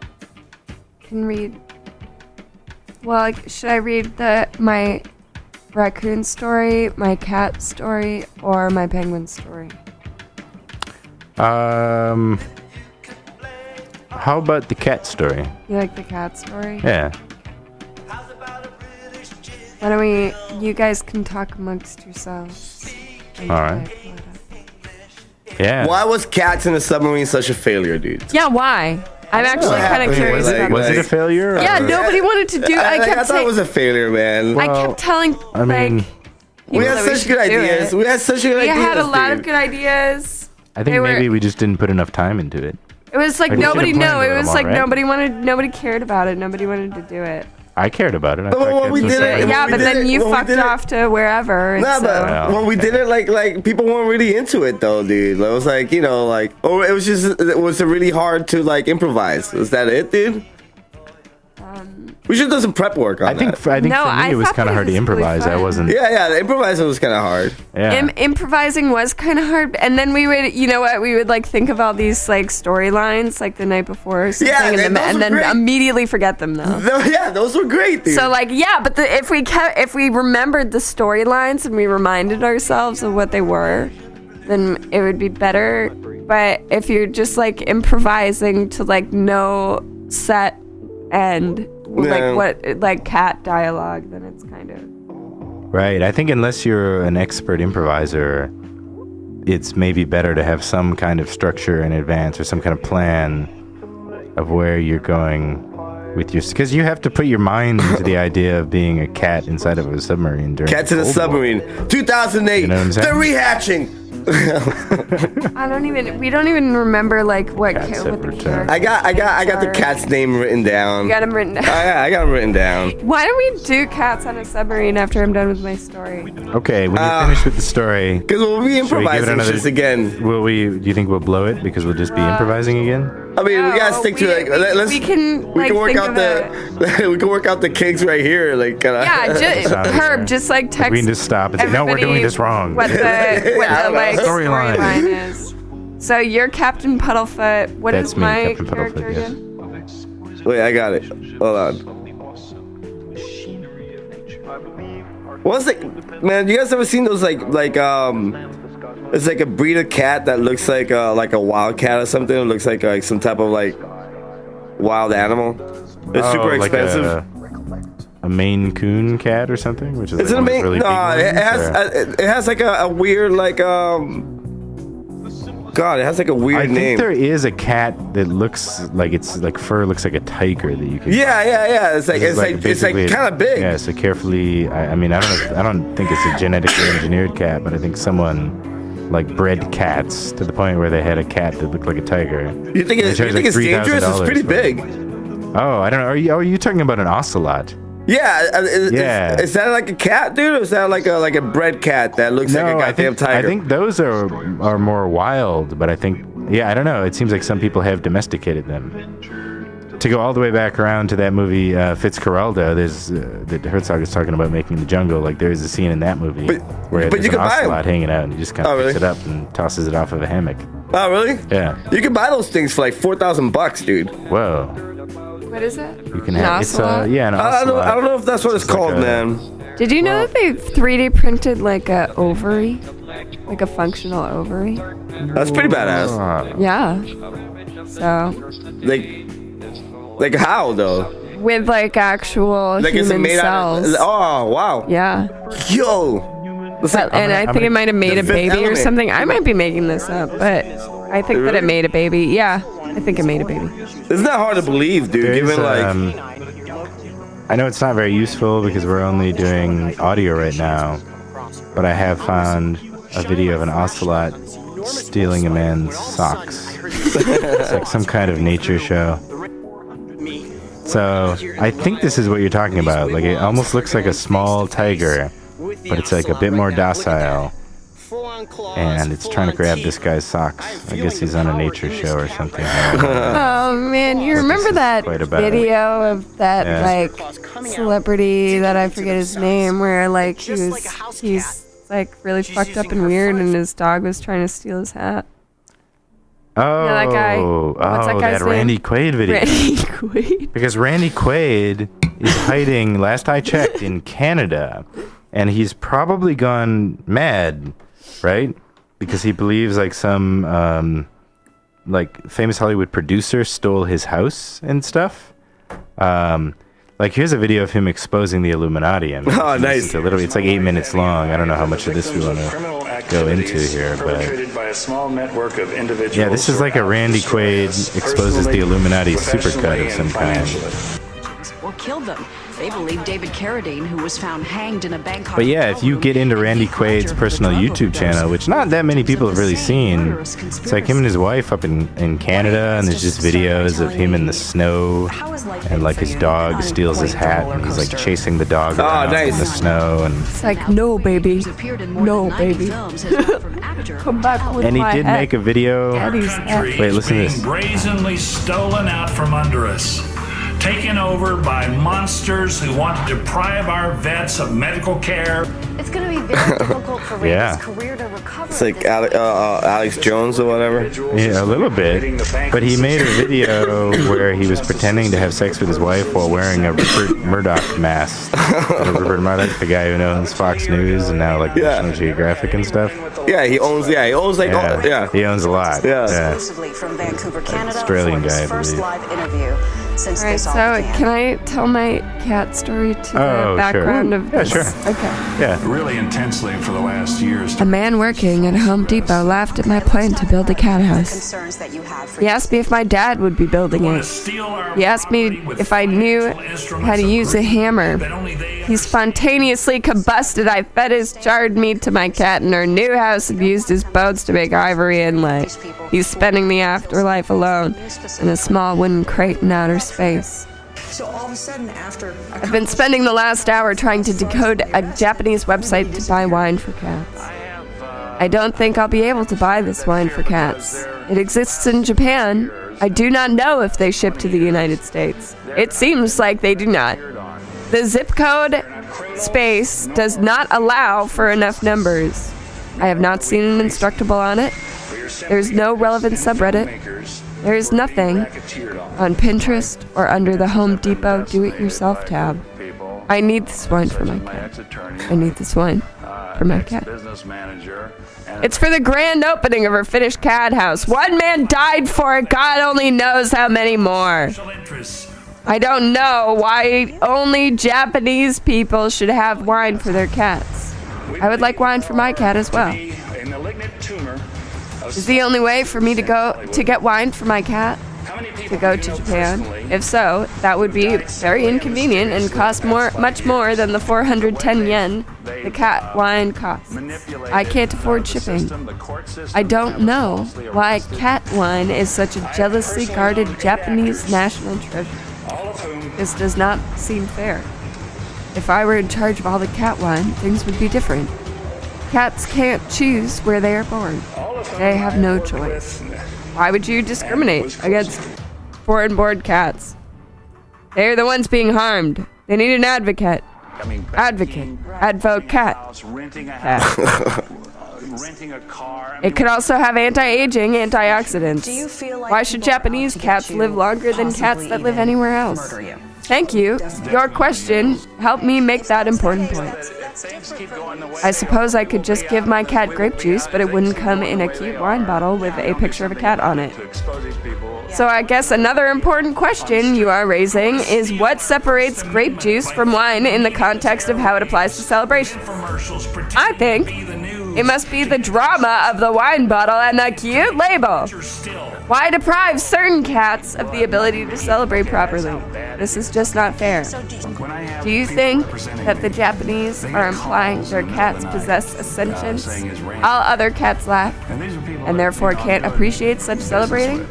[SPEAKER 5] read. Well, should I read my raccoon story, my cat story, or my penguin story?
[SPEAKER 3] How about the cat story?
[SPEAKER 5] You like the cat story?
[SPEAKER 3] Yeah.
[SPEAKER 5] Why don't you guys can talk amongst yourselves.
[SPEAKER 3] All right. Yeah.
[SPEAKER 4] Why was Cats in a Submarine such a failure, dude?
[SPEAKER 5] Yeah, why? I'm actually kind of curious about
[SPEAKER 3] Was it a failure?
[SPEAKER 5] Yeah, nobody wanted to do it.
[SPEAKER 4] I thought it was a failure, man.
[SPEAKER 5] I kept telling,
[SPEAKER 4] we had such good ideas. We had such good ideas.
[SPEAKER 5] We had a lot of good ideas.
[SPEAKER 3] I think maybe we just didn't put enough time into it.
[SPEAKER 5] It was like nobody cared about it. Nobody wanted to do it.
[SPEAKER 3] I cared about it.
[SPEAKER 5] But then you fucked off to wherever.
[SPEAKER 4] When we did it, like people weren't really into it though, dude. It was like, it was really hard to like improvise. Was that it, dude? We should do some prep work on that.
[SPEAKER 3] I think for me it was kind of hard to improvise.
[SPEAKER 5] Really
[SPEAKER 3] I wasn't.
[SPEAKER 4] Yeah, the improvising was kind of hard.
[SPEAKER 3] Yeah.
[SPEAKER 5] Improvising was kind of hard, and then we would, we would like think of all these like storylines like the night before or something, and then immediately forget them though.
[SPEAKER 4] Those were great, dude.
[SPEAKER 5] So but if we remembered the storylines and we reminded ourselves of what they were, then it would be better. But if you're just like improvising to like no set and like cat dialogue, then it's kind of
[SPEAKER 3] right. I think unless you're an expert improviser, it's maybe better to have some kind of structure in advance or some kind of plan of where you're going with your, because you have to put your mind into the idea of being a cat inside of a submarine during
[SPEAKER 4] Cats in a Submarine 2008.
[SPEAKER 3] You know what I'm saying?
[SPEAKER 4] The rehatching.
[SPEAKER 5] we don't even remember like what the character.
[SPEAKER 4] I got the cat's name written down.
[SPEAKER 5] You got him written down.
[SPEAKER 4] I got him written down.
[SPEAKER 5] Why don't we do Cats on a Submarine after I'm done with my story?
[SPEAKER 3] Okay, when you're finished with the story,
[SPEAKER 4] because we'll be improvising this again.
[SPEAKER 3] Do you think we'll blow it because we'll just be improvising again?
[SPEAKER 4] I mean, we gotta stick to
[SPEAKER 5] we can
[SPEAKER 4] work out we can work out the kinks right here, like
[SPEAKER 5] Herb, just like text.
[SPEAKER 3] We can just stop and say, no, we're doing this wrong.
[SPEAKER 5] What the storyline is. So you're Captain Puddlefoot. What is my character again?
[SPEAKER 4] Wait, I got it. Hold on. What's like, man? You guys ever seen those it's like a breed of cat that looks like a wild cat or something. It looks like some type of like wild animal. It's super expensive.
[SPEAKER 3] A Maine Coon cat or something, which is
[SPEAKER 4] it a Maine?
[SPEAKER 3] Really
[SPEAKER 4] it has like a weird like God, it has like a weird name.
[SPEAKER 3] I think there is a cat that looks like it's like fur looks like a tiger that you can.
[SPEAKER 4] Yeah. It's like kind of big.
[SPEAKER 3] Yeah, so carefully. I mean, I don't think it's a genetically engineered cat, but I think someone like bred cats to the point where they had a cat that looked like a tiger.
[SPEAKER 4] You think it's dangerous? It's pretty big.
[SPEAKER 3] Oh, I don't know. Are you talking about an ocelot?
[SPEAKER 4] Yeah,
[SPEAKER 3] Yeah.
[SPEAKER 4] Is that like a cat, dude, or is that like a bred cat that looks like a goddamn tiger?
[SPEAKER 3] I think those are more wild, but I think, I don't know. It seems like some people have domesticated them. To go all the way back around to that movie Fitzcarraldo, there's that Herzog is talking about making the jungle. Like there's a scene in that movie where there's an ocelot hanging out, and he just kind of picks it up and tosses it off of a hammock.
[SPEAKER 4] Oh, really?
[SPEAKER 3] Yeah.
[SPEAKER 4] You can buy those things for like $4,000, dude.
[SPEAKER 3] Whoa.
[SPEAKER 5] What is it?
[SPEAKER 3] You can have it's an ocelot.
[SPEAKER 4] I don't know if that's what it's called, man.
[SPEAKER 5] Did you know that they 3D printed like a ovary, like a functional ovary?
[SPEAKER 4] That's pretty badass.
[SPEAKER 5] Yeah. So.
[SPEAKER 4] Like how though?
[SPEAKER 5] With like actual
[SPEAKER 4] like
[SPEAKER 5] human
[SPEAKER 4] it's made
[SPEAKER 5] cells.
[SPEAKER 4] Out of, oh wow.
[SPEAKER 5] Yeah.
[SPEAKER 4] Yo.
[SPEAKER 5] And I think it might have made a baby or something. I might be making this up, but I think that it made a baby. Yeah, I think it made a baby.
[SPEAKER 4] It's not hard to believe, dude. Given like.
[SPEAKER 3] I know it's not very useful because we're only doing audio right now, but I have found a video of an ocelot stealing a man's socks. It's like some kind of nature show. So I think this is what you're talking about. Like it almost looks like a small tiger, but it's like a bit more docile. And it's trying to grab this guy's socks. I guess he's on a nature show or something.
[SPEAKER 5] Oh man, you remember that video of that like celebrity that I forget his name, where like he's like really fucked up and weird, and his dog was trying to steal his hat.
[SPEAKER 3] Oh,
[SPEAKER 5] that guy. What's that guy's name?
[SPEAKER 3] Randy Quaid video.
[SPEAKER 5] Randy Quaid.
[SPEAKER 3] Because Randy Quaid is hiding, last I checked, in Canada, and he's probably gone mad, right? Because he believes like some like famous Hollywood producer stole his house and stuff. Like here's a video of him exposing the Illuminati. And
[SPEAKER 4] nice.
[SPEAKER 3] It's like 8 minutes long. I don't know how much of this we want to go into here, but yeah, this is like a Randy Quaid exposes the Illuminati supercut of some kind.
[SPEAKER 10] Or killed them. They believe David Carradine, who was found hanged in a Bangkok.
[SPEAKER 3] But yeah, if you get into Randy Quaid's personal YouTube channel, which not that many people have really seen, it's like him and his wife up in Canada, and there's just videos of him in the snow, and like his dog steals his hat, and he's like chasing the dog around in the snow, and
[SPEAKER 5] it's like, no baby, no baby, come back with
[SPEAKER 3] and he
[SPEAKER 5] my
[SPEAKER 3] did
[SPEAKER 5] hat.
[SPEAKER 3] make a video. Wait, listen to this.
[SPEAKER 11] Brazenly stolen out from under us. Taken over by monsters who want to deprive our vets of medical care.
[SPEAKER 10] It's going to be very difficult for Randy's career to recover.
[SPEAKER 4] It's like Alex Jones or whatever.
[SPEAKER 3] Yeah, a little bit. But he made a video where he was pretending to have sex with his wife while wearing a Rupert Murdoch mask. Rupert Murdoch, the guy who owns Fox News and now like National Geographic and stuff.
[SPEAKER 4] Yeah, he owns like
[SPEAKER 3] he owns a lot.
[SPEAKER 4] Yeah.
[SPEAKER 10] Exclusively from Vancouver, Canada,
[SPEAKER 3] Australian
[SPEAKER 10] for his
[SPEAKER 3] guy, I
[SPEAKER 10] first
[SPEAKER 3] believe.
[SPEAKER 10] live interview since
[SPEAKER 5] All right,
[SPEAKER 10] this all
[SPEAKER 5] so
[SPEAKER 10] began.
[SPEAKER 5] can I tell my cat story to the background of this?
[SPEAKER 3] Yeah, sure.
[SPEAKER 5] Okay.
[SPEAKER 3] Yeah.
[SPEAKER 11] Really intensely for the last years.
[SPEAKER 5] A man working at Home Depot laughed at my plan to build a cat house.
[SPEAKER 10] Concerns that you have for
[SPEAKER 5] He asked me if my dad would be building it. He asked me if I knew how to use a hammer. He spontaneously combusted. I fed his charred meat to my cat in our new house and used his bones to make ivory inlay. He's spending the afterlife alone in a small wooden crate in outer space.
[SPEAKER 10] So all of a sudden, after
[SPEAKER 5] I've been spending the last hour trying to decode a Japanese website to buy wine for cats. I don't think I'll be able to buy this wine for cats. It exists in Japan. I do not know if they ship to the United States. It seems like they do not. The zip code space does not allow for enough numbers. I have not seen an Instructable on it. There's no relevant subreddit. There is nothing on Pinterest or under the Home Depot Do-It-Yourself tab. I need this wine for my cat. I need this wine for my cat. It's for the grand opening of her finished cat house. One man died for it. God only knows how many more. I don't know why only Japanese people should have wine for their cats. I would like wine for my cat as well. Is the only way for me to get wine for my cat to go to Japan? If so, that would be very inconvenient and cost much more than the 410 yen the cat wine costs. I can't afford shipping. I don't know why cat wine is such a jealously guarded Japanese national treasure. This does not seem fair. If I were in charge of all the cat wine, things would be different. Cats can't choose where they are born. They have no choice. Why would you discriminate against foreign-born cats? They're the ones being harmed. They need an advocate. Advocate. Advocat. Cat. It could also have anti-aging antioxidants. Why should Japanese cats live longer than cats that live anywhere else? Thank you. Your question helped me make that important point. I suppose I could just give my cat grape juice, but it wouldn't come in a cute wine bottle with a picture of a cat on it. So I guess another important question you are raising is what separates grape juice from wine in the context of how it applies to celebration. I think it must be the drama of the wine bottle and the cute label. Why deprive certain cats of the ability to celebrate properly? This is just not fair. Do you think that the Japanese are implying their cats possess a sentience all other cats lack, and therefore can't appreciate such celebrating?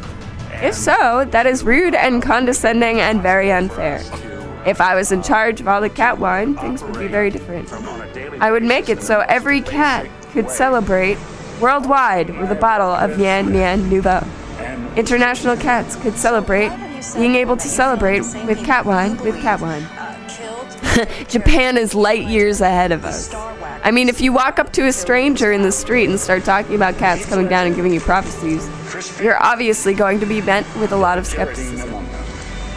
[SPEAKER 5] If so, that is rude and condescending and very unfair. If I was in charge of all the cat wine, things would be very different. I would make it so every cat could celebrate worldwide with a bottle of Yan Yan Nouveau. International cats could celebrate being able to celebrate with cat wine Japan is light years ahead of us. I mean, if you walk up to a stranger in the street and start talking about cats coming down and giving you prophecies, you're obviously going to be met with a lot of skepticism.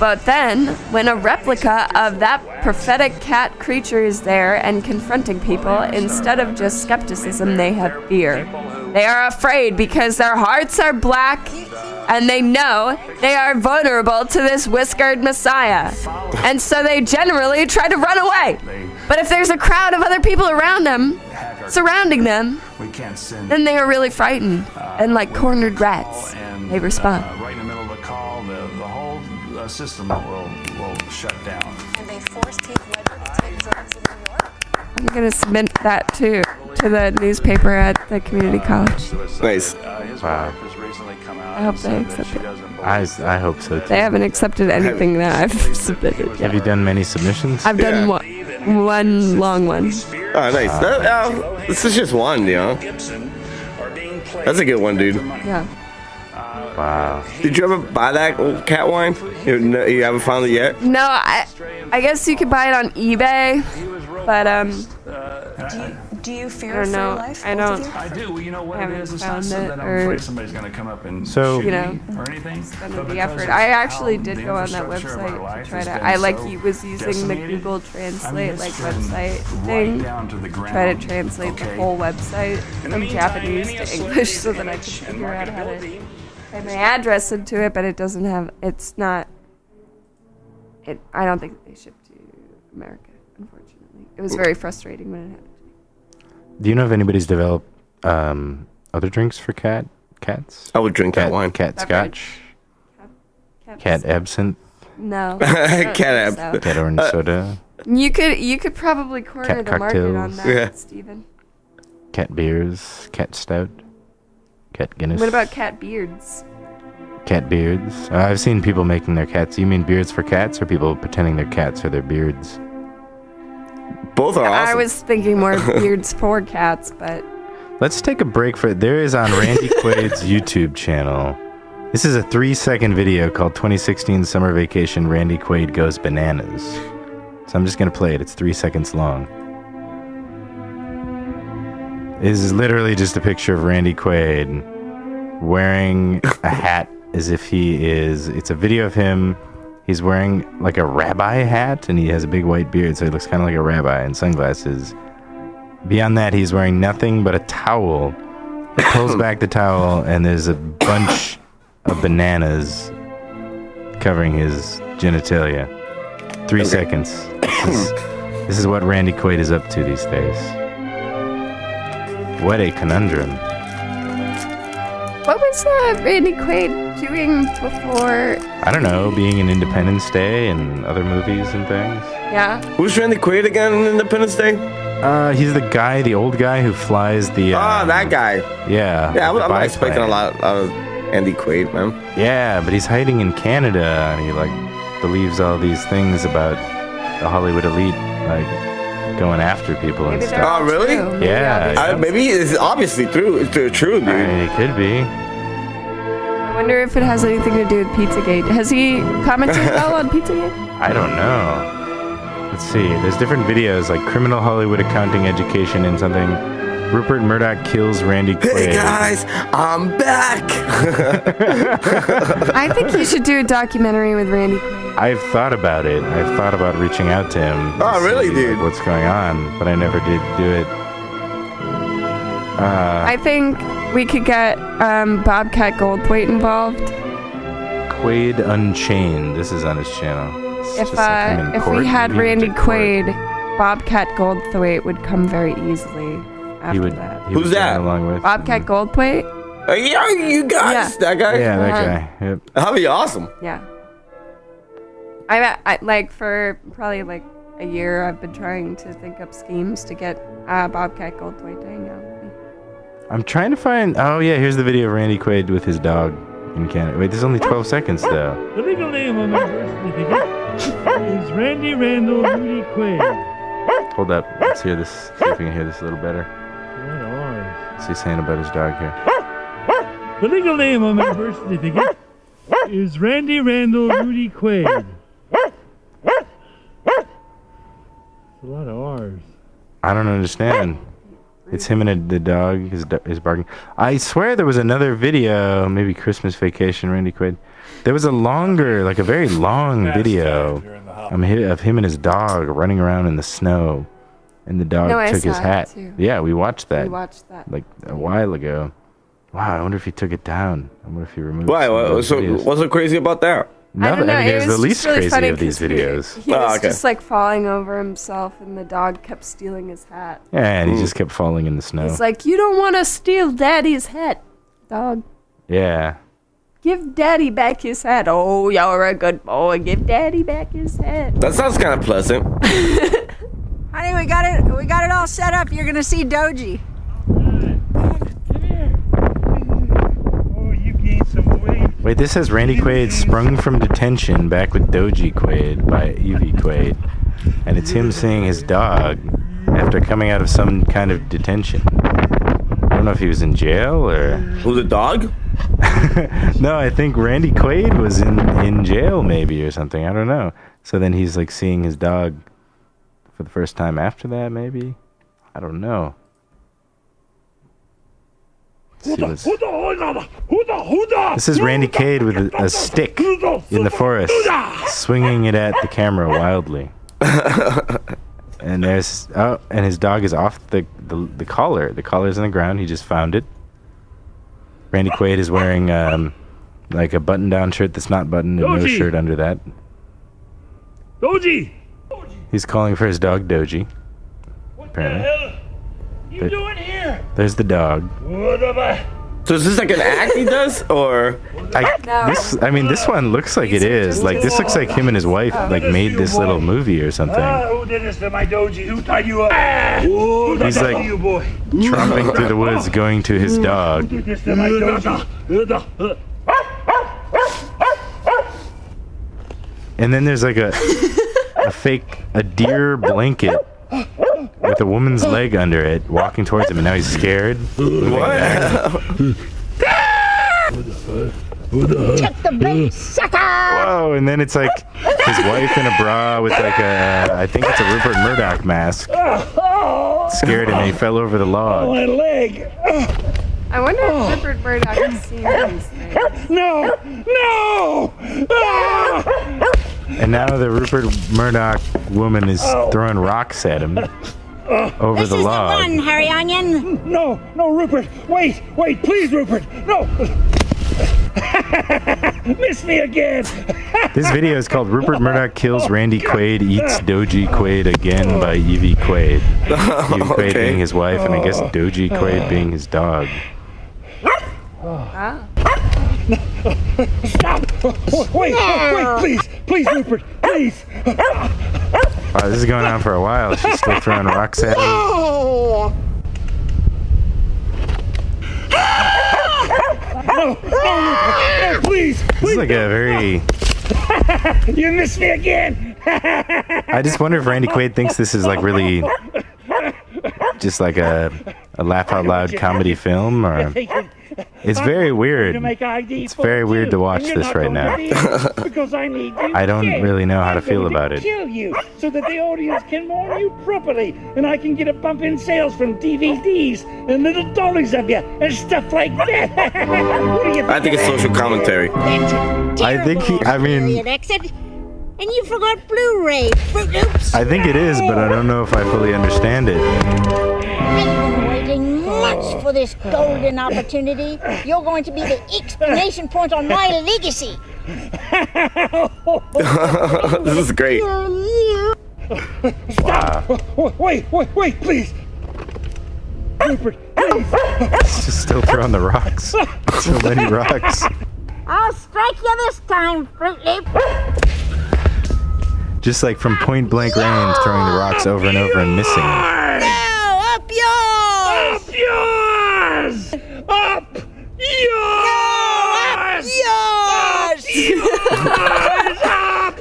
[SPEAKER 5] But then, when a replica of that prophetic cat creature is there and confronting people, instead of just skepticism, they have fear. They are afraid because their hearts are black and they know they are vulnerable to this whiskered messiah. And so they generally try to run away. But if there's a crowd of other people around them, surrounding them, then they are really frightened. And like cornered rats, they respond.
[SPEAKER 11] Right in the middle of the call, the whole system will shut down.
[SPEAKER 12] And they forced Heath Ledger to take drugs in New York.
[SPEAKER 5] I'm going to submit that to the newspaper at the community college.
[SPEAKER 4] Nice.
[SPEAKER 3] Wow.
[SPEAKER 5] I hope they accept it.
[SPEAKER 3] I hope so too.
[SPEAKER 5] They haven't accepted anything that I've submitted yet.
[SPEAKER 3] Have you done many submissions?
[SPEAKER 5] I've done one long one.
[SPEAKER 4] Oh, nice. This is just one, you know. That's a good one, dude.
[SPEAKER 5] Yeah.
[SPEAKER 3] Wow.
[SPEAKER 4] Did you ever buy that old cat wine? You haven't found it yet?
[SPEAKER 5] No, I guess you could buy it on eBay, but
[SPEAKER 12] Do you fear
[SPEAKER 5] I don't
[SPEAKER 12] for your
[SPEAKER 5] know.
[SPEAKER 12] life?
[SPEAKER 5] I don't.
[SPEAKER 11] I do. Well, you know what it
[SPEAKER 5] haven't
[SPEAKER 11] is? It's
[SPEAKER 5] found
[SPEAKER 11] not something
[SPEAKER 5] it,
[SPEAKER 11] that I'm
[SPEAKER 5] or
[SPEAKER 11] afraid somebody's going to come up and
[SPEAKER 3] So-
[SPEAKER 11] shoot
[SPEAKER 5] You know,
[SPEAKER 11] me or anything.
[SPEAKER 5] spend
[SPEAKER 11] But
[SPEAKER 5] the
[SPEAKER 11] because
[SPEAKER 5] effort.
[SPEAKER 11] of
[SPEAKER 5] I
[SPEAKER 11] how
[SPEAKER 5] actually did
[SPEAKER 11] the
[SPEAKER 5] go on that
[SPEAKER 11] infrastructure of our
[SPEAKER 5] website
[SPEAKER 11] life
[SPEAKER 5] to try
[SPEAKER 11] has
[SPEAKER 5] to.
[SPEAKER 11] been
[SPEAKER 5] I like
[SPEAKER 11] so
[SPEAKER 5] was using the
[SPEAKER 11] decimated.
[SPEAKER 5] Google
[SPEAKER 11] I mean,
[SPEAKER 5] Translate
[SPEAKER 11] it's
[SPEAKER 5] website
[SPEAKER 11] been
[SPEAKER 5] thing.
[SPEAKER 11] right down to the ground.
[SPEAKER 5] Try to translate the
[SPEAKER 11] Okay.
[SPEAKER 5] whole website
[SPEAKER 11] In the
[SPEAKER 5] from
[SPEAKER 11] meantime,
[SPEAKER 5] Japanese
[SPEAKER 11] being a
[SPEAKER 5] to
[SPEAKER 11] slave
[SPEAKER 5] English so that I could
[SPEAKER 11] image and
[SPEAKER 5] figure out how to
[SPEAKER 11] marketability.
[SPEAKER 5] type my address into it, but it doesn't have. It's not. It. I don't think they shipped to America. Unfortunately, it was very frustrating when it happened.
[SPEAKER 3] Do you know if anybody's developed other drinks for cats?
[SPEAKER 4] I would drink cat wine.
[SPEAKER 3] Cat scotch. Cat absinthe.
[SPEAKER 5] No.
[SPEAKER 4] Cat
[SPEAKER 5] So.
[SPEAKER 3] Cat orange soda.
[SPEAKER 5] You could probably corner
[SPEAKER 3] Cat
[SPEAKER 5] the market on
[SPEAKER 3] cocktails.
[SPEAKER 5] that,
[SPEAKER 4] Yeah.
[SPEAKER 5] Steven.
[SPEAKER 3] Cat beers. Cat stout. Cat Guinness.
[SPEAKER 5] What about cat beards?
[SPEAKER 3] Cat beards? I've seen people making their cats. You mean beards for cats, or people pretending their cats are their beards?
[SPEAKER 4] Both are awesome.
[SPEAKER 5] I was thinking more beards for cats, but
[SPEAKER 3] Let's take a break for it. There is on Randy Quaid's YouTube channel. This is a 3-second video called 2016 Summer Vacation Randy Quaid Goes Bananas. So I'm just going to play it. It's 3 seconds long. This is literally just a picture of Randy Quaid wearing a hat as if he is... It's a video of him. He's wearing like a rabbi hat, and he has a big white beard, so he looks kind of like a rabbi, and sunglasses. Beyond that, he's wearing nothing but a towel. He pulls back the towel, and there's a bunch of bananas covering his genitalia. 3 seconds. This is what Randy Quaid is up to these days. What a conundrum.
[SPEAKER 5] what was Randy Quaid doing before?
[SPEAKER 3] I don't know, being in Independence Day and other movies and things.
[SPEAKER 5] Yeah.
[SPEAKER 4] Who's Randy Quaid again in Independence Day?
[SPEAKER 3] He's the old guy who flies the...
[SPEAKER 4] that guy.
[SPEAKER 3] Yeah.
[SPEAKER 4] Yeah, I'm not
[SPEAKER 3] biplane.
[SPEAKER 4] expecting a lot out of Andy Quaid, man.
[SPEAKER 3] Yeah, but he's hiding in Canada, and he, believes all these things about the Hollywood elite. like going after people and stuff.
[SPEAKER 4] Oh, really?
[SPEAKER 3] Yeah.
[SPEAKER 4] Maybe it's obviously true. It's true, dude.
[SPEAKER 3] It could be.
[SPEAKER 5] I wonder if it has anything to do with Pizzagate. Has he commented at all on Pizzagate?
[SPEAKER 3] I don't know. Let's see. There's different videos like criminal Hollywood accounting education and something. Rupert Murdoch kills Randy Quaid.
[SPEAKER 4] Hey guys, I'm back.
[SPEAKER 5] I think you should do a documentary with Randy Quaid.
[SPEAKER 3] I've thought about it. I've thought about reaching out to him.
[SPEAKER 4] Oh, really, dude?
[SPEAKER 3] What's going on? But I never did do it.
[SPEAKER 5] I think we could get Bobcat Goldthwait involved.
[SPEAKER 3] Quaid Unchained. This is on his channel. It's just like him in
[SPEAKER 5] If
[SPEAKER 3] court,
[SPEAKER 5] we had
[SPEAKER 3] leading
[SPEAKER 5] Randy
[SPEAKER 3] to court.
[SPEAKER 5] Quaid, Bobcat Goldthwait would come very easily after that.
[SPEAKER 4] Who's that?
[SPEAKER 3] Along with
[SPEAKER 5] Bobcat Goldthwait?
[SPEAKER 4] Yeah, you guys.
[SPEAKER 5] Yeah.
[SPEAKER 4] That guy?
[SPEAKER 3] Yeah, that guy. Yep.
[SPEAKER 4] That'd be awesome.
[SPEAKER 5] Yeah. I like for probably like a year I've been trying to think up schemes to get Bobcat Goldthwait to hang out with me.
[SPEAKER 3] I'm trying to find. Oh yeah, here's the video of Randy Quaid with his dog in Canada. Wait, there's only 12 seconds though.
[SPEAKER 13] The legal name on my birth certificate is Randy Randall Rudy Quaid.
[SPEAKER 3] Hold up. Let's hear this. See if we can hear this a little better.
[SPEAKER 13] What ours?
[SPEAKER 3] What's he saying about his dog here?
[SPEAKER 13] The legal name on my birth certificate is Randy Randall Rudy Quaid. It's a lot of R's.
[SPEAKER 3] I don't understand. It's him and the dog is barking. I swear there was another video, maybe Christmas Vacation, Randy Quaid. There was a longer, like a very long video of him and his dog running around in the snow, and the dog took his hat. Yeah, we watched that.
[SPEAKER 5] We watched that
[SPEAKER 3] like a while ago. Wow, I wonder if he took it down. I wonder if he removed.
[SPEAKER 4] Why?
[SPEAKER 3] some of those
[SPEAKER 4] So
[SPEAKER 3] videos.
[SPEAKER 4] what's so crazy about that?
[SPEAKER 3] Nothing. I mean, it was the least
[SPEAKER 5] really
[SPEAKER 3] crazy
[SPEAKER 5] funny
[SPEAKER 3] of these
[SPEAKER 5] 'cause
[SPEAKER 3] videos.
[SPEAKER 5] He was just like falling over himself, and the dog kept stealing his hat.
[SPEAKER 3] Yeah, and he just kept falling in the snow.
[SPEAKER 5] It's like, you don't want to steal Daddy's hat, dog.
[SPEAKER 3] Yeah.
[SPEAKER 5] Give Daddy back his hat. Oh, you're a good boy. Give Daddy back his hat.
[SPEAKER 4] That sounds kind of pleasant.
[SPEAKER 14] Honey, we got it all set up. You're gonna see Doji.
[SPEAKER 3] Wait, this says Randy Quaid sprung from detention back with Doji Quaid by Evie Quaid. And it's him seeing his dog after coming out of some kind of detention. I don't know if he was in jail or...
[SPEAKER 4] Was it dog?
[SPEAKER 3] No, I think Randy Quaid was in jail maybe or something. I don't know. So then he's like seeing his dog for the first time after that maybe? I don't know. This is Randy Quaid with a stick in the forest, swinging it at the camera wildly. And and his dog is off the collar. The collar's on the ground. He just found it. Randy Quaid is wearing like a button-down shirt that's not buttoned and no shirt under that.
[SPEAKER 13] Doji!
[SPEAKER 3] He's calling for his dog Doji. Apparently.
[SPEAKER 13] What the hell you doing here?
[SPEAKER 3] There's the dog.
[SPEAKER 13] What have I...
[SPEAKER 4] So is this like an act he does, or?
[SPEAKER 3] This one looks like it is. Like this looks like him and his wife like made this little movie or something.
[SPEAKER 13] Who did this to my Doji? Who tied you up? Who
[SPEAKER 3] He's like
[SPEAKER 13] you, boy?
[SPEAKER 3] tromping through the woods, going to his dog.
[SPEAKER 13] Who did this to my Doji?
[SPEAKER 3] And then there's like a deer blanket with a woman's leg under it, walking towards him, and now he's scared.
[SPEAKER 14] Check the bait, sucker!
[SPEAKER 3] Whoa! And then it's like his wife in a bra with like I think it's a Rupert Murdoch mask. Scared him, and he fell over the log.
[SPEAKER 13] My leg!
[SPEAKER 5] I wonder if Rupert Murdoch has seen these things.
[SPEAKER 13] No!
[SPEAKER 3] And now the Rupert Murdoch woman is throwing rocks at him over the log.
[SPEAKER 14] This is the one, Harry Onion.
[SPEAKER 13] No, Rupert! Wait, please, Rupert! No! Miss me again!
[SPEAKER 3] This video is called Rupert Murdoch Kills Randy Quaid Eats Doji Quaid Again by Evie Quaid. Evie Quaid being his wife, and I guess Doji Quaid being his dog.
[SPEAKER 13] Stop! Wait, please, Rupert, please!
[SPEAKER 3] Wow, this is going on for a while. She's still throwing rocks at him.
[SPEAKER 13] No, Rupert, no, please!
[SPEAKER 3] This is like a very
[SPEAKER 13] You missed me again.
[SPEAKER 3] I just wonder if Randy Quaid thinks this is like really just like a laugh out loud comedy film, or it's very weird. It's very weird to watch this right now. I don't really know how to feel about it.
[SPEAKER 13] Kill you so that the audience can mourn you properly, and I can get a bump in sales from DVDs and little dollies of you and stuff like that.
[SPEAKER 4] I think it's social commentary.
[SPEAKER 3] I think
[SPEAKER 15] Exit. And you forgot Blu-ray, Fruit Loops.
[SPEAKER 3] I think it is, but I don't know if I fully understand it.
[SPEAKER 15] I've been waiting months for this golden opportunity. You're going to be the exclamation point on my legacy.
[SPEAKER 4] This is great.
[SPEAKER 13] Stop! Wait, please. Rupert, please.
[SPEAKER 3] It's just still throwing the rocks. So many rocks.
[SPEAKER 15] I'll strike you this time, Fruit Loop.
[SPEAKER 3] Just like from point blank range, throwing the rocks over and over and missing.
[SPEAKER 15] No, up yours!
[SPEAKER 13] Up yours! Up yours!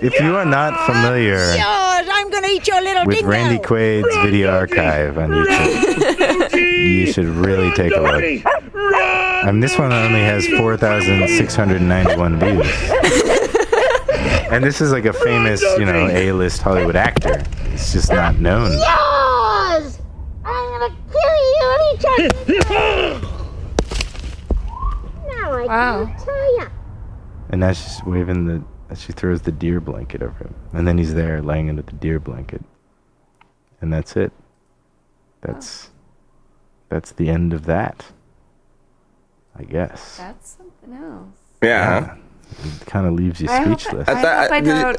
[SPEAKER 3] If you are not familiar
[SPEAKER 15] Yours! I'm gonna eat your little
[SPEAKER 3] with
[SPEAKER 15] dingo.
[SPEAKER 3] Randy Quaid's video archive on YouTube, you should really take a look. This one only has 4,691 views. And this is like a famous, A-list Hollywood actor. It's just not known.
[SPEAKER 15] Yours! I'm gonna kill you anytime. Now I can tell ya.
[SPEAKER 3] And now she's waving she throws the deer blanket over him. And then he's there laying under the deer blanket. And that's it. That's the end of that, I guess.
[SPEAKER 5] That's something else.
[SPEAKER 4] Yeah.
[SPEAKER 3] It kind of leaves you speechless.
[SPEAKER 5] I hope I don't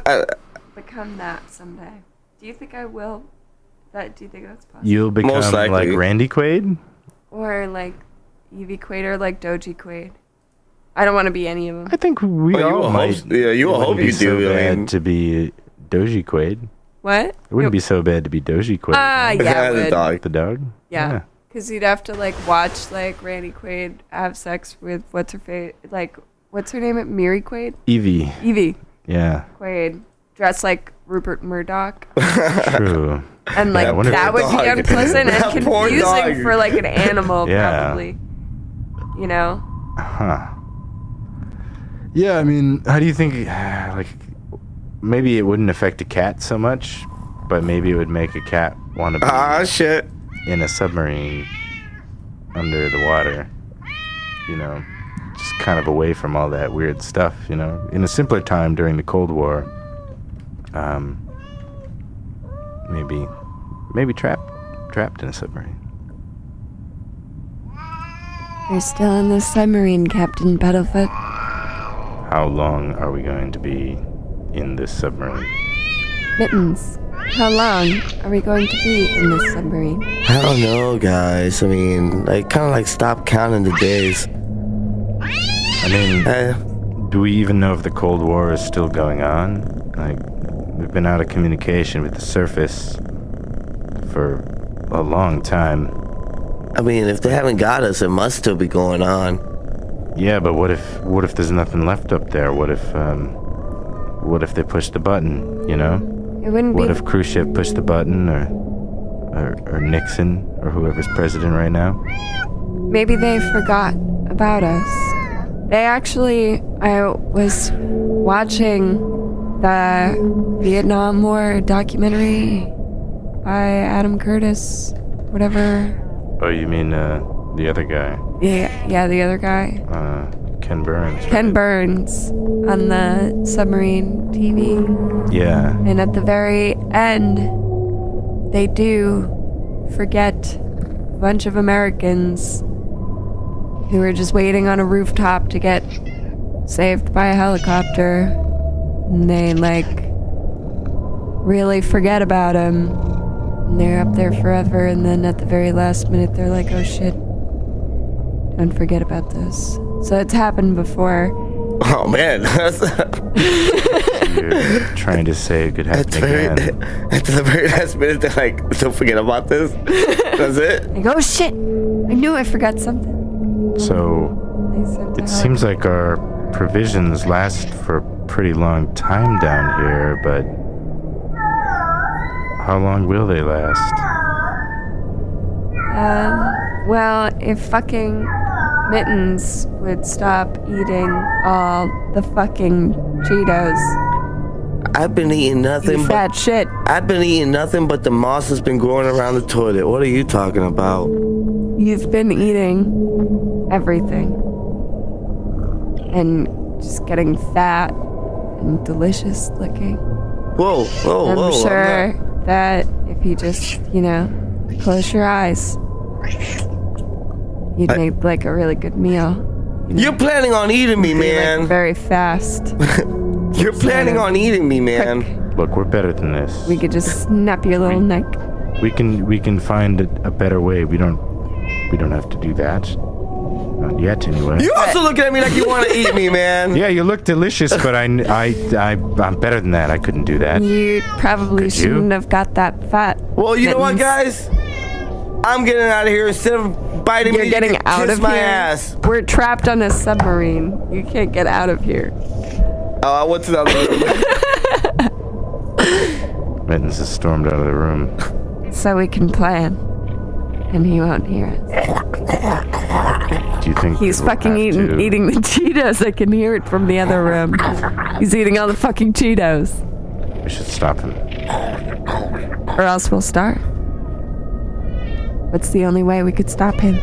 [SPEAKER 5] become that someday. Do you think I will? Do you think that's possible?
[SPEAKER 3] You'll become like Randy Quaid?
[SPEAKER 5] Or like Evie Quaid or like Doji Quaid. I don't want to be any of them.
[SPEAKER 3] I think we all might.
[SPEAKER 4] You will hope you
[SPEAKER 3] so
[SPEAKER 4] do.
[SPEAKER 3] Bad to be Doji Quaid.
[SPEAKER 5] What?
[SPEAKER 3] It wouldn't be so bad to be Doji Quaid.
[SPEAKER 5] Yeah,
[SPEAKER 3] the dog. The dog?
[SPEAKER 5] Yeah. Because you'd have to like watch like Randy Quaid have sex with what's her name? Miri Quaid? Evie.
[SPEAKER 3] Yeah.
[SPEAKER 5] Quaid. Dressed like Rupert Murdoch.
[SPEAKER 3] True.
[SPEAKER 5] And like that would be unpleasant and confusing for like an animal, probably.
[SPEAKER 3] Huh. Yeah, how do you think, like, maybe it wouldn't affect a cat so much, but maybe it would make a cat want to be in a submarine under the water, just kind of away from all that weird stuff, in a simpler time during the Cold War, maybe trapped in a submarine.
[SPEAKER 5] You're still in the submarine, Captain Battlefoot.
[SPEAKER 3] How long are we going to be in this submarine?
[SPEAKER 5] Mittens, how long are we going to be in this submarine?
[SPEAKER 4] I don't know, guys. I kind of like stop counting the days.
[SPEAKER 3] Do we even know if the Cold War is still going on? We've been out of communication with the surface for a long time.
[SPEAKER 4] If they haven't got us, it must still be going on.
[SPEAKER 3] Yeah, but what if there's nothing left up there? What if they push the button,
[SPEAKER 5] It wouldn't be...
[SPEAKER 3] What if Khrushchev pushed the button, or Nixon, or whoever's president right now?
[SPEAKER 5] Maybe they forgot about us. I was watching the Vietnam War documentary by Adam Curtis, whatever.
[SPEAKER 3] Oh, you mean the other guy?
[SPEAKER 5] Yeah, the other guy.
[SPEAKER 3] Ken Burns. Right?
[SPEAKER 5] Ken Burns on the submarine TV.
[SPEAKER 3] Yeah.
[SPEAKER 5] And at the very end, they do forget a bunch of Americans who were just waiting on a rooftop to get saved by a helicopter. And they, really forget about them. And they're up there forever, and then at the very last minute, they're like, oh shit, don't forget about this. So it's happened before.
[SPEAKER 4] Oh man.
[SPEAKER 3] You're trying to say it could happen again.
[SPEAKER 4] At the very last minute, they're like, don't forget about this. That's it?
[SPEAKER 5] Like, oh shit, I knew I forgot something.
[SPEAKER 3] So, it seems like our provisions last for pretty long time down here, but how long will they last?
[SPEAKER 5] Well, if fucking Mittens would stop eating all the fucking Cheetos.
[SPEAKER 4] I've been eating nothing but
[SPEAKER 5] fat shit.
[SPEAKER 4] I've been eating nothing but the moss has been growing around the toilet. What are you talking about?
[SPEAKER 5] You've been eating everything. And just getting fat and delicious looking.
[SPEAKER 4] Whoa.
[SPEAKER 5] I'm sure that if you just, close your eyes, you'd make like a really good meal.
[SPEAKER 4] You're planning on eating me, man.
[SPEAKER 5] Like, very fast.
[SPEAKER 4] You're planning on eating me, man.
[SPEAKER 5] Quick.
[SPEAKER 3] Look, we're better than this.
[SPEAKER 5] We could just snap your little neck.
[SPEAKER 3] We can find a better way. We don't have to do that. Not yet, anyway.
[SPEAKER 4] You also look at me like you want to eat me, man.
[SPEAKER 3] Yeah, you look delicious, but I'm better than that. I couldn't do that.
[SPEAKER 5] You probably shouldn't have got that fat.
[SPEAKER 4] Well, you know what, guys? I'm getting out of here instead of biting me.
[SPEAKER 5] You're getting out of
[SPEAKER 4] my
[SPEAKER 5] here.
[SPEAKER 4] Ass.
[SPEAKER 5] We're trapped on a submarine. You can't get out of here.
[SPEAKER 4] Oh, I went to the other room.
[SPEAKER 3] Mittens has stormed out of the room.
[SPEAKER 5] So we can plan. And he won't hear us.
[SPEAKER 3] Do you think
[SPEAKER 5] he's fucking eating the Cheetos? I can hear it from the other room. He's eating all the fucking Cheetos.
[SPEAKER 3] We should stop him.
[SPEAKER 5] Or else we'll starve. What's the only way we could stop him?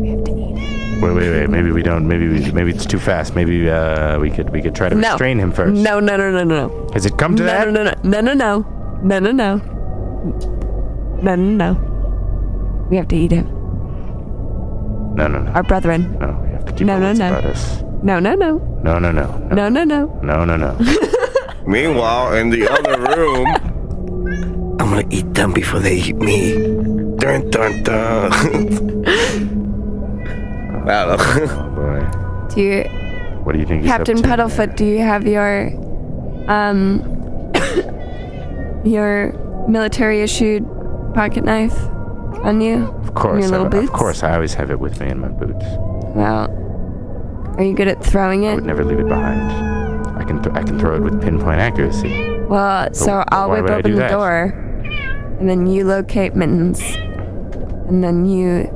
[SPEAKER 5] We have to eat him.
[SPEAKER 3] Wait. Maybe we don't. Maybe it's too fast. Maybe we could try to restrain him first.
[SPEAKER 5] No.
[SPEAKER 3] Has it come to that?
[SPEAKER 5] No. We have to eat him.
[SPEAKER 3] No.
[SPEAKER 5] Our brethren.
[SPEAKER 3] No, we have to do about us.
[SPEAKER 5] No.
[SPEAKER 3] No.
[SPEAKER 4] Meanwhile, in the other room, I'm gonna eat them before they eat me. Dun dun dun. I don't know.
[SPEAKER 3] Oh boy.
[SPEAKER 5] Do you?
[SPEAKER 3] What do you think?
[SPEAKER 5] Captain Puddlefoot, do you have your military issued pocket knife on you?
[SPEAKER 3] Of course.
[SPEAKER 5] In your little boots?
[SPEAKER 3] Of course, I always have it with me in my boots.
[SPEAKER 5] Well, are you good at throwing it?
[SPEAKER 3] I would never leave it behind. I can throw it with pinpoint accuracy.
[SPEAKER 5] Well, so I'll whip open the door, and then you locate Mittens, and then you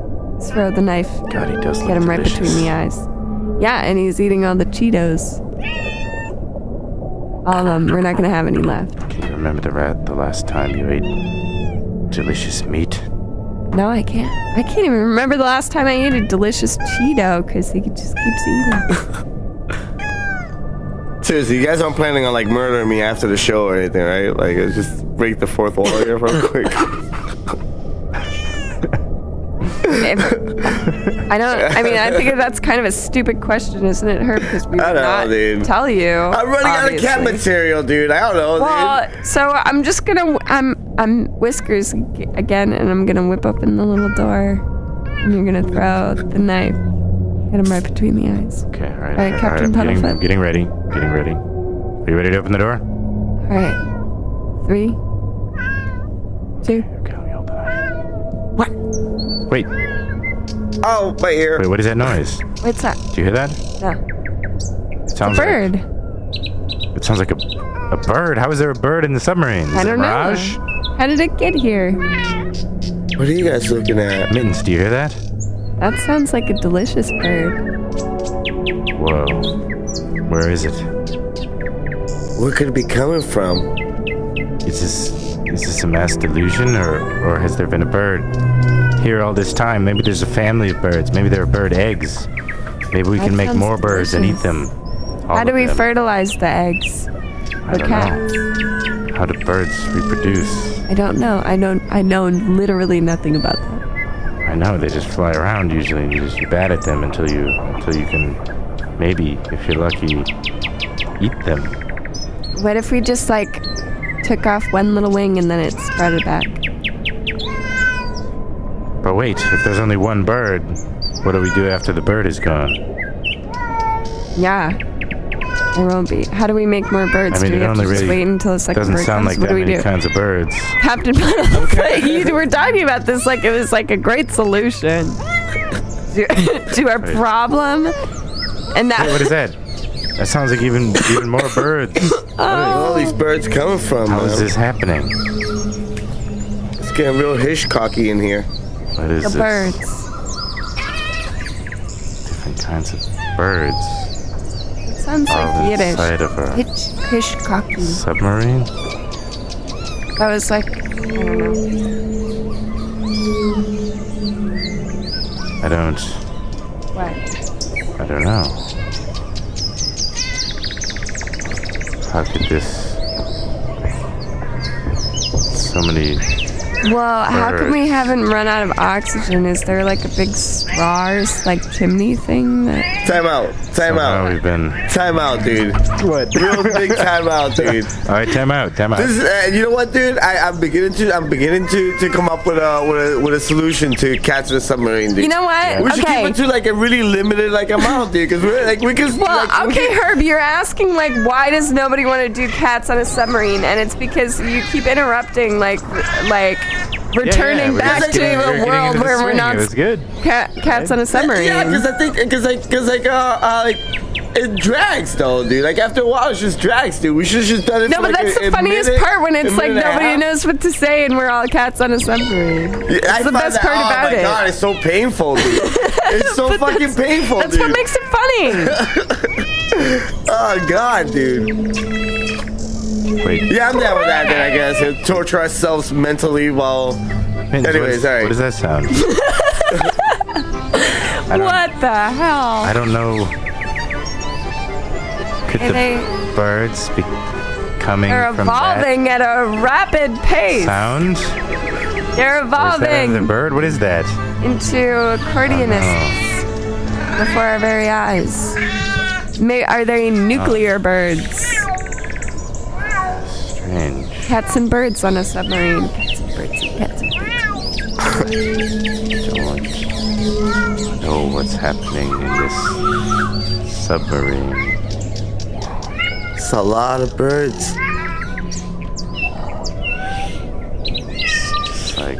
[SPEAKER 5] throw the knife.
[SPEAKER 3] God, he does.
[SPEAKER 5] Get him right between the eyes. Yeah, and he's eating all the Cheetos. All of them. We're not gonna have any left.
[SPEAKER 3] Can you remember the last time you ate delicious meat?
[SPEAKER 5] No, I can't. I can't even remember the last time I ate a delicious Cheeto because he just keeps eating.
[SPEAKER 4] Seriously, you guys aren't planning on like murdering me after the show or anything, right? Like, it's just break the fourth wall here real quick.
[SPEAKER 5] I think that's kind of a stupid question, isn't it, Herb? Because we would not tell you.
[SPEAKER 4] I'm running out of cat material, dude. I don't know,
[SPEAKER 5] dude. So I'm just gonna, I'm Whiskers again, and I'm gonna whip open the little door, and you're gonna throw the knife, get him right between the eyes.
[SPEAKER 3] Okay, all right.
[SPEAKER 5] All right, Captain Puddlefoot.
[SPEAKER 3] I'm getting ready. Are you ready to open the door?
[SPEAKER 5] All right. 3, 2.
[SPEAKER 3] Okay, let me hold the knife.
[SPEAKER 5] What?
[SPEAKER 3] Wait.
[SPEAKER 4] Oh, my ear.
[SPEAKER 3] Wait, what is that noise?
[SPEAKER 5] What's that?
[SPEAKER 3] Do you hear that?
[SPEAKER 5] No.
[SPEAKER 3] It sounds
[SPEAKER 5] a bird.
[SPEAKER 3] It sounds like a bird. How is there a bird in the submarine?
[SPEAKER 5] I don't know. How did it get here?
[SPEAKER 4] What are you guys looking at?
[SPEAKER 3] Mittens, do you hear that?
[SPEAKER 5] That sounds like a delicious bird.
[SPEAKER 3] Whoa. Where is it?
[SPEAKER 4] Where could it be coming from?
[SPEAKER 3] Is this a mass delusion, or has there been a bird here all this time? Maybe there's a family of birds. Maybe there are bird eggs. Maybe we can make more birds and eat them.
[SPEAKER 5] How do we fertilize the eggs?
[SPEAKER 3] I don't know. How do birds reproduce?
[SPEAKER 5] I don't know. I know literally nothing about that.
[SPEAKER 3] I know, they just fly around usually, and you bat at them until you can, maybe, if you're lucky, eat them.
[SPEAKER 5] What if we just took off one little wing and then it spread it back?
[SPEAKER 3] But wait, if there's only one bird, what do we do after the bird is gone?
[SPEAKER 5] Yeah, there won't be. How do we make more birds?
[SPEAKER 3] I mean,
[SPEAKER 5] do we have to just wait until the second bird comes?
[SPEAKER 3] Doesn't sound like that many kinds of birds.
[SPEAKER 5] Captain Puddlefoot, you were talking about this like it was like a great solution to our problem. And that.
[SPEAKER 3] Wait, what is that? That sounds like even more birds.
[SPEAKER 4] Where are all these birds coming from,
[SPEAKER 3] How
[SPEAKER 4] man?
[SPEAKER 3] is this happening?
[SPEAKER 4] It's getting real Hitchcocky in here.
[SPEAKER 3] What is
[SPEAKER 5] The
[SPEAKER 3] this?
[SPEAKER 5] birds.
[SPEAKER 3] Different kinds of birds.
[SPEAKER 5] It sounds
[SPEAKER 3] All
[SPEAKER 5] like Yiddish.
[SPEAKER 3] inside of a
[SPEAKER 5] Hitchcocky.
[SPEAKER 3] submarine?
[SPEAKER 5] That was like, I don't know. What?
[SPEAKER 3] I don't know. How could this... So many...
[SPEAKER 5] Well, how come we
[SPEAKER 3] birds.
[SPEAKER 5] haven't run out of oxygen? Is there like a big straw, like chimney thing?
[SPEAKER 4] Time out.
[SPEAKER 3] Somehow we've been...
[SPEAKER 4] Time out, dude.
[SPEAKER 3] What?
[SPEAKER 4] Real big time out, dude.
[SPEAKER 3] All right, time out.
[SPEAKER 4] This is, you know what, dude? I'm beginning to come up with a solution to cats in a submarine, dude.
[SPEAKER 5] You know what?
[SPEAKER 4] We should
[SPEAKER 5] Okay.
[SPEAKER 4] keep it to like a really limited like amount, dude, because we're like we can.
[SPEAKER 5] Well,
[SPEAKER 4] like,
[SPEAKER 5] okay, Herb, you're asking like why does nobody want to do cats on a submarine, and it's because you keep interrupting, like returning
[SPEAKER 3] we're
[SPEAKER 5] back
[SPEAKER 3] just
[SPEAKER 5] to
[SPEAKER 3] getting- we're
[SPEAKER 5] a
[SPEAKER 3] getting
[SPEAKER 5] world
[SPEAKER 3] into the
[SPEAKER 5] where we're
[SPEAKER 3] swing.
[SPEAKER 5] not
[SPEAKER 3] It was good.
[SPEAKER 5] cats on a submarine.
[SPEAKER 4] Yeah, because I think it drags though, dude. Like after a while, it just drags, dude. We should have just done it.
[SPEAKER 5] No,
[SPEAKER 4] for
[SPEAKER 5] but
[SPEAKER 4] like
[SPEAKER 5] that's the
[SPEAKER 4] a
[SPEAKER 5] funniest
[SPEAKER 4] minute,
[SPEAKER 5] part when it's
[SPEAKER 4] a
[SPEAKER 5] like
[SPEAKER 4] minute and a
[SPEAKER 5] nobody
[SPEAKER 4] half.
[SPEAKER 5] knows what to say and we're all cats on a submarine.
[SPEAKER 4] Yeah,
[SPEAKER 5] That's the
[SPEAKER 4] find
[SPEAKER 5] best
[SPEAKER 4] that-
[SPEAKER 5] part about
[SPEAKER 4] Oh my
[SPEAKER 5] it.
[SPEAKER 4] god, it's so painful, dude. It's so fucking painful,
[SPEAKER 5] That's
[SPEAKER 4] dude.
[SPEAKER 5] what makes it funny.
[SPEAKER 4] Oh god, dude.
[SPEAKER 3] Wait.
[SPEAKER 4] Yeah, I'm down with that then, I guess. And torture ourselves mentally while... Anyways, alright.
[SPEAKER 3] What does that sound?
[SPEAKER 5] What the hell?
[SPEAKER 3] I don't know. Could
[SPEAKER 5] Hey,
[SPEAKER 3] the birds be coming
[SPEAKER 5] They're
[SPEAKER 3] from that
[SPEAKER 5] evolving at a rapid pace.
[SPEAKER 3] sound?
[SPEAKER 5] They're
[SPEAKER 3] Or is that
[SPEAKER 5] evolving
[SPEAKER 3] the bird? What is that?
[SPEAKER 5] into accordionists before our very eyes. Are they nuclear birds?
[SPEAKER 3] Strange.
[SPEAKER 5] Cats and birds on a submarine. Cats and birds and cats and birds.
[SPEAKER 3] Don't know what's happening in this submarine.
[SPEAKER 4] It's a lot of birds.
[SPEAKER 3] It's like...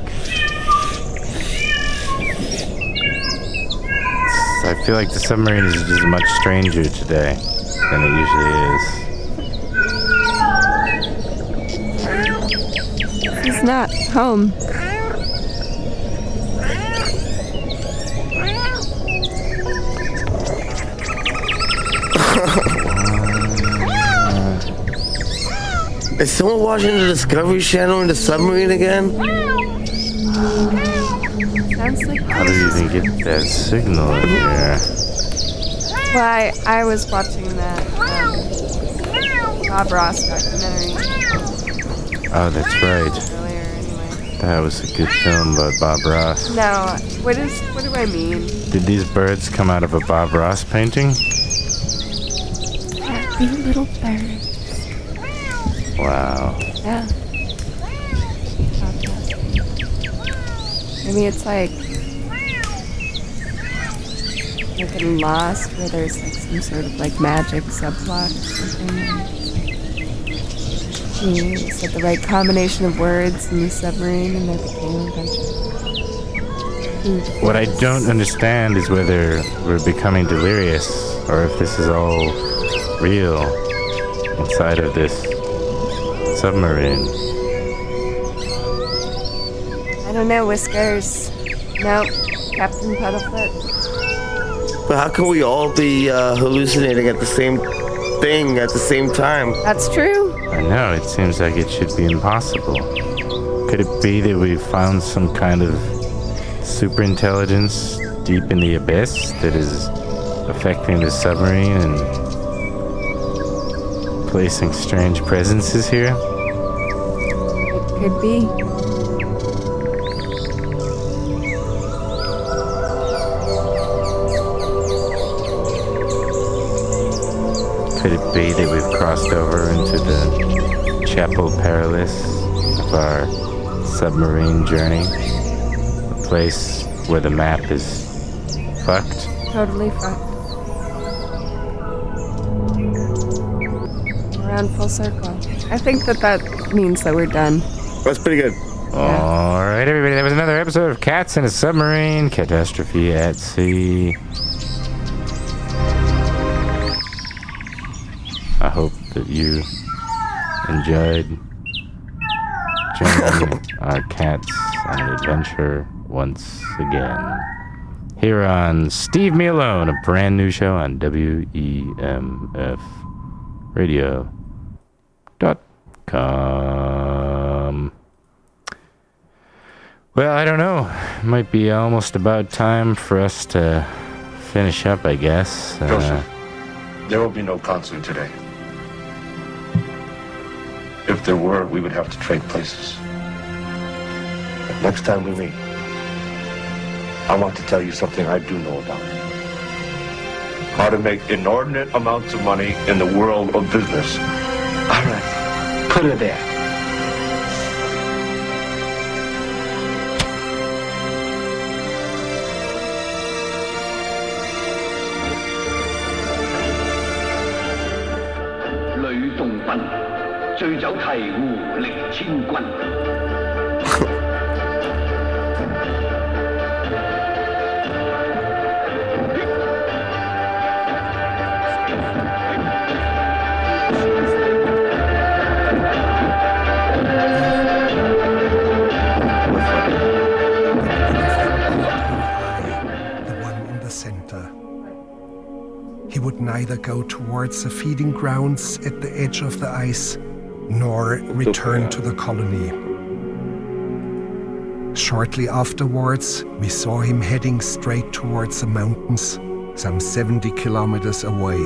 [SPEAKER 3] I feel like the submarine is just much stranger today than it usually is.
[SPEAKER 5] He's not home.
[SPEAKER 4] Is someone watching the Discovery Channel in the submarine again?
[SPEAKER 5] Sounds like
[SPEAKER 3] How do you even get that signal in here?
[SPEAKER 5] Well, I was watching that Bob Ross documentary.
[SPEAKER 3] Oh, that's right.
[SPEAKER 5] Earlier, anyway.
[SPEAKER 3] That was a good film about Bob Ross.
[SPEAKER 5] No, what do I mean?
[SPEAKER 3] Did these birds come out of a Bob Ross painting?
[SPEAKER 5] Happy little birds.
[SPEAKER 3] Wow.
[SPEAKER 5] Yeah. Maybe it's like in Lost, where there's like some sort of like magic subplot or something. He said the right combination of words in the submarine, and there became a bunch of.
[SPEAKER 3] What I don't understand is whether we're becoming delirious or if this is all real inside of this submarine.
[SPEAKER 5] I don't know, Whiskers. Nope, Captain Puddlefoot.
[SPEAKER 4] But how can we all be hallucinating at the same thing at the same time?
[SPEAKER 5] That's true.
[SPEAKER 3] I know, it seems like it should be impossible. Could it be that we found some kind of super intelligence deep in the abyss that is affecting the submarine and placing strange presences here?
[SPEAKER 5] It could be.
[SPEAKER 3] Could it be that we've crossed over into the Chapel Perilous of our submarine journey? A place where the map is fucked?
[SPEAKER 5] Totally fucked. Around full circle. I think that means that we're done.
[SPEAKER 4] That's pretty good.
[SPEAKER 3] All right, everybody, that was another episode of Cats in a Submarine, Catastrophe at Sea. I hope that you enjoyed joining our cats on an adventure once again. Here on Steve Me Alone, a brand new show on WEMF Radio.com. Well, I don't know. It might be almost about time for us to finish up, I guess.
[SPEAKER 16] Joseph, there will be no counseling today. If there were, we would have to trade places. But next time we meet, I want to tell you something I do know about. How to make inordinate amounts of money in the world of business.
[SPEAKER 17] All right, put her there.
[SPEAKER 8] He would neither go towards the feeding grounds at the edge of the ice, nor return to the colony. Shortly afterwards, we saw him heading straight towards the mountains, some 70 kilometers away.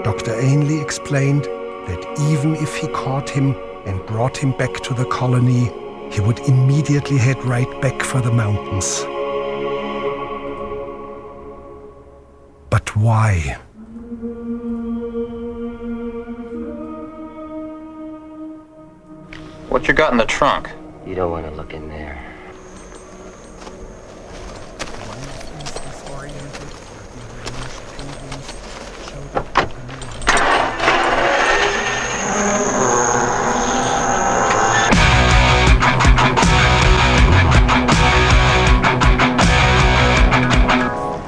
[SPEAKER 8] Dr. Ainley explained that even if he caught him and brought him back to the colony, he would immediately head right back for the mountains. But why?
[SPEAKER 18] What you got in the trunk?
[SPEAKER 19] You don't want to look in there.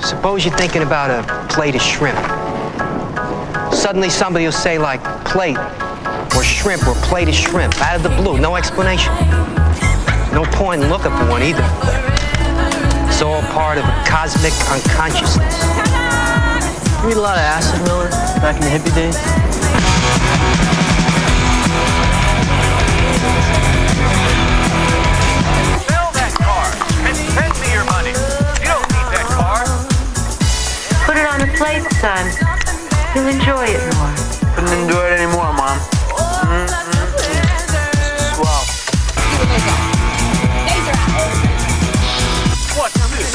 [SPEAKER 19] Suppose you're thinking about a plate of shrimp. Suddenly somebody will say like plate or shrimp or plate of shrimp out of the blue, no explanation. No point in looking for one either. It's all part of a cosmic unconsciousness.
[SPEAKER 20] You eat a lot of acid, Miller, back in the hippie days?
[SPEAKER 21] Sell that car and send me your money. You don't need that car.
[SPEAKER 22] Put it on a plate, son. You'll enjoy it more.
[SPEAKER 20] Couldn't enjoy it anymore, Mom. Swell.
[SPEAKER 21] What's this?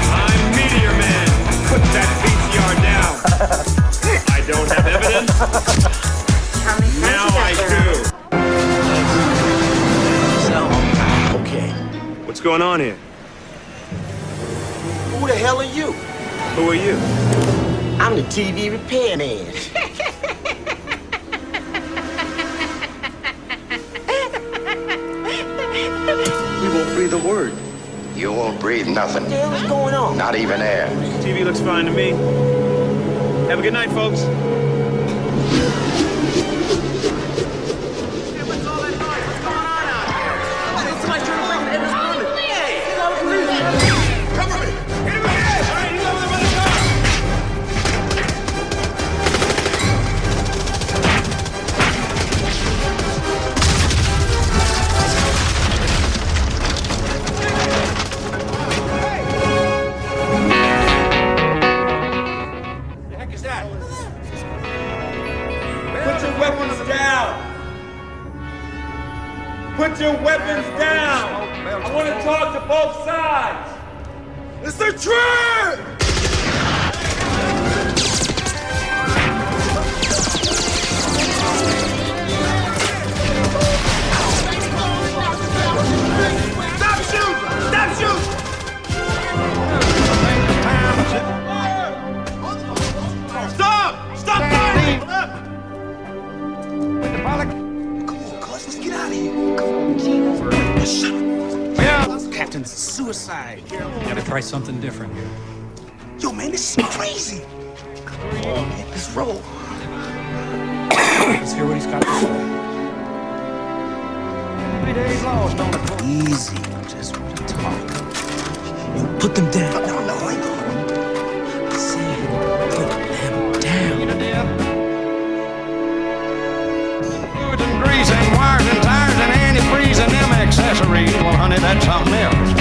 [SPEAKER 21] I'm Meteor Man. Put that VCR down. I don't have evidence. Now I do. Okay. What's going on here?
[SPEAKER 23] Who the hell are you?
[SPEAKER 21] Who are you?
[SPEAKER 23] I'm the TV repairman.
[SPEAKER 21] We won't breathe a word.
[SPEAKER 23] You won't breathe nothing. What the hell is going on? Not even air.
[SPEAKER 21] TV looks fine to me. Have a good night, folks. Put your weapons down! I want to talk to both sides! It's the truth! Stop shooting! Stop shooting! Stop! Stop fighting!
[SPEAKER 23] Let's get out of here. Come on, Gino. Yeah. Captain's suit
[SPEAKER 2] suicide.
[SPEAKER 6] Gotta try something different here.
[SPEAKER 2] Yo, man, this is crazy. Come on, man, let's roll.
[SPEAKER 6] Let's hear what he's got to say.
[SPEAKER 2] 3 days lost on the easy, just talk. You put them down. No, I know. Say, put them down.
[SPEAKER 21] Fluids and grease and wires and tires and antifreeze and them accessories. Well, honey, that's something else.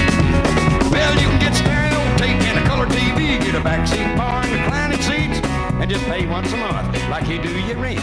[SPEAKER 21] Well, you can get stereo tape and a color TV, get a backseat bar and reclining seats, and just pay once a month like you do your rent.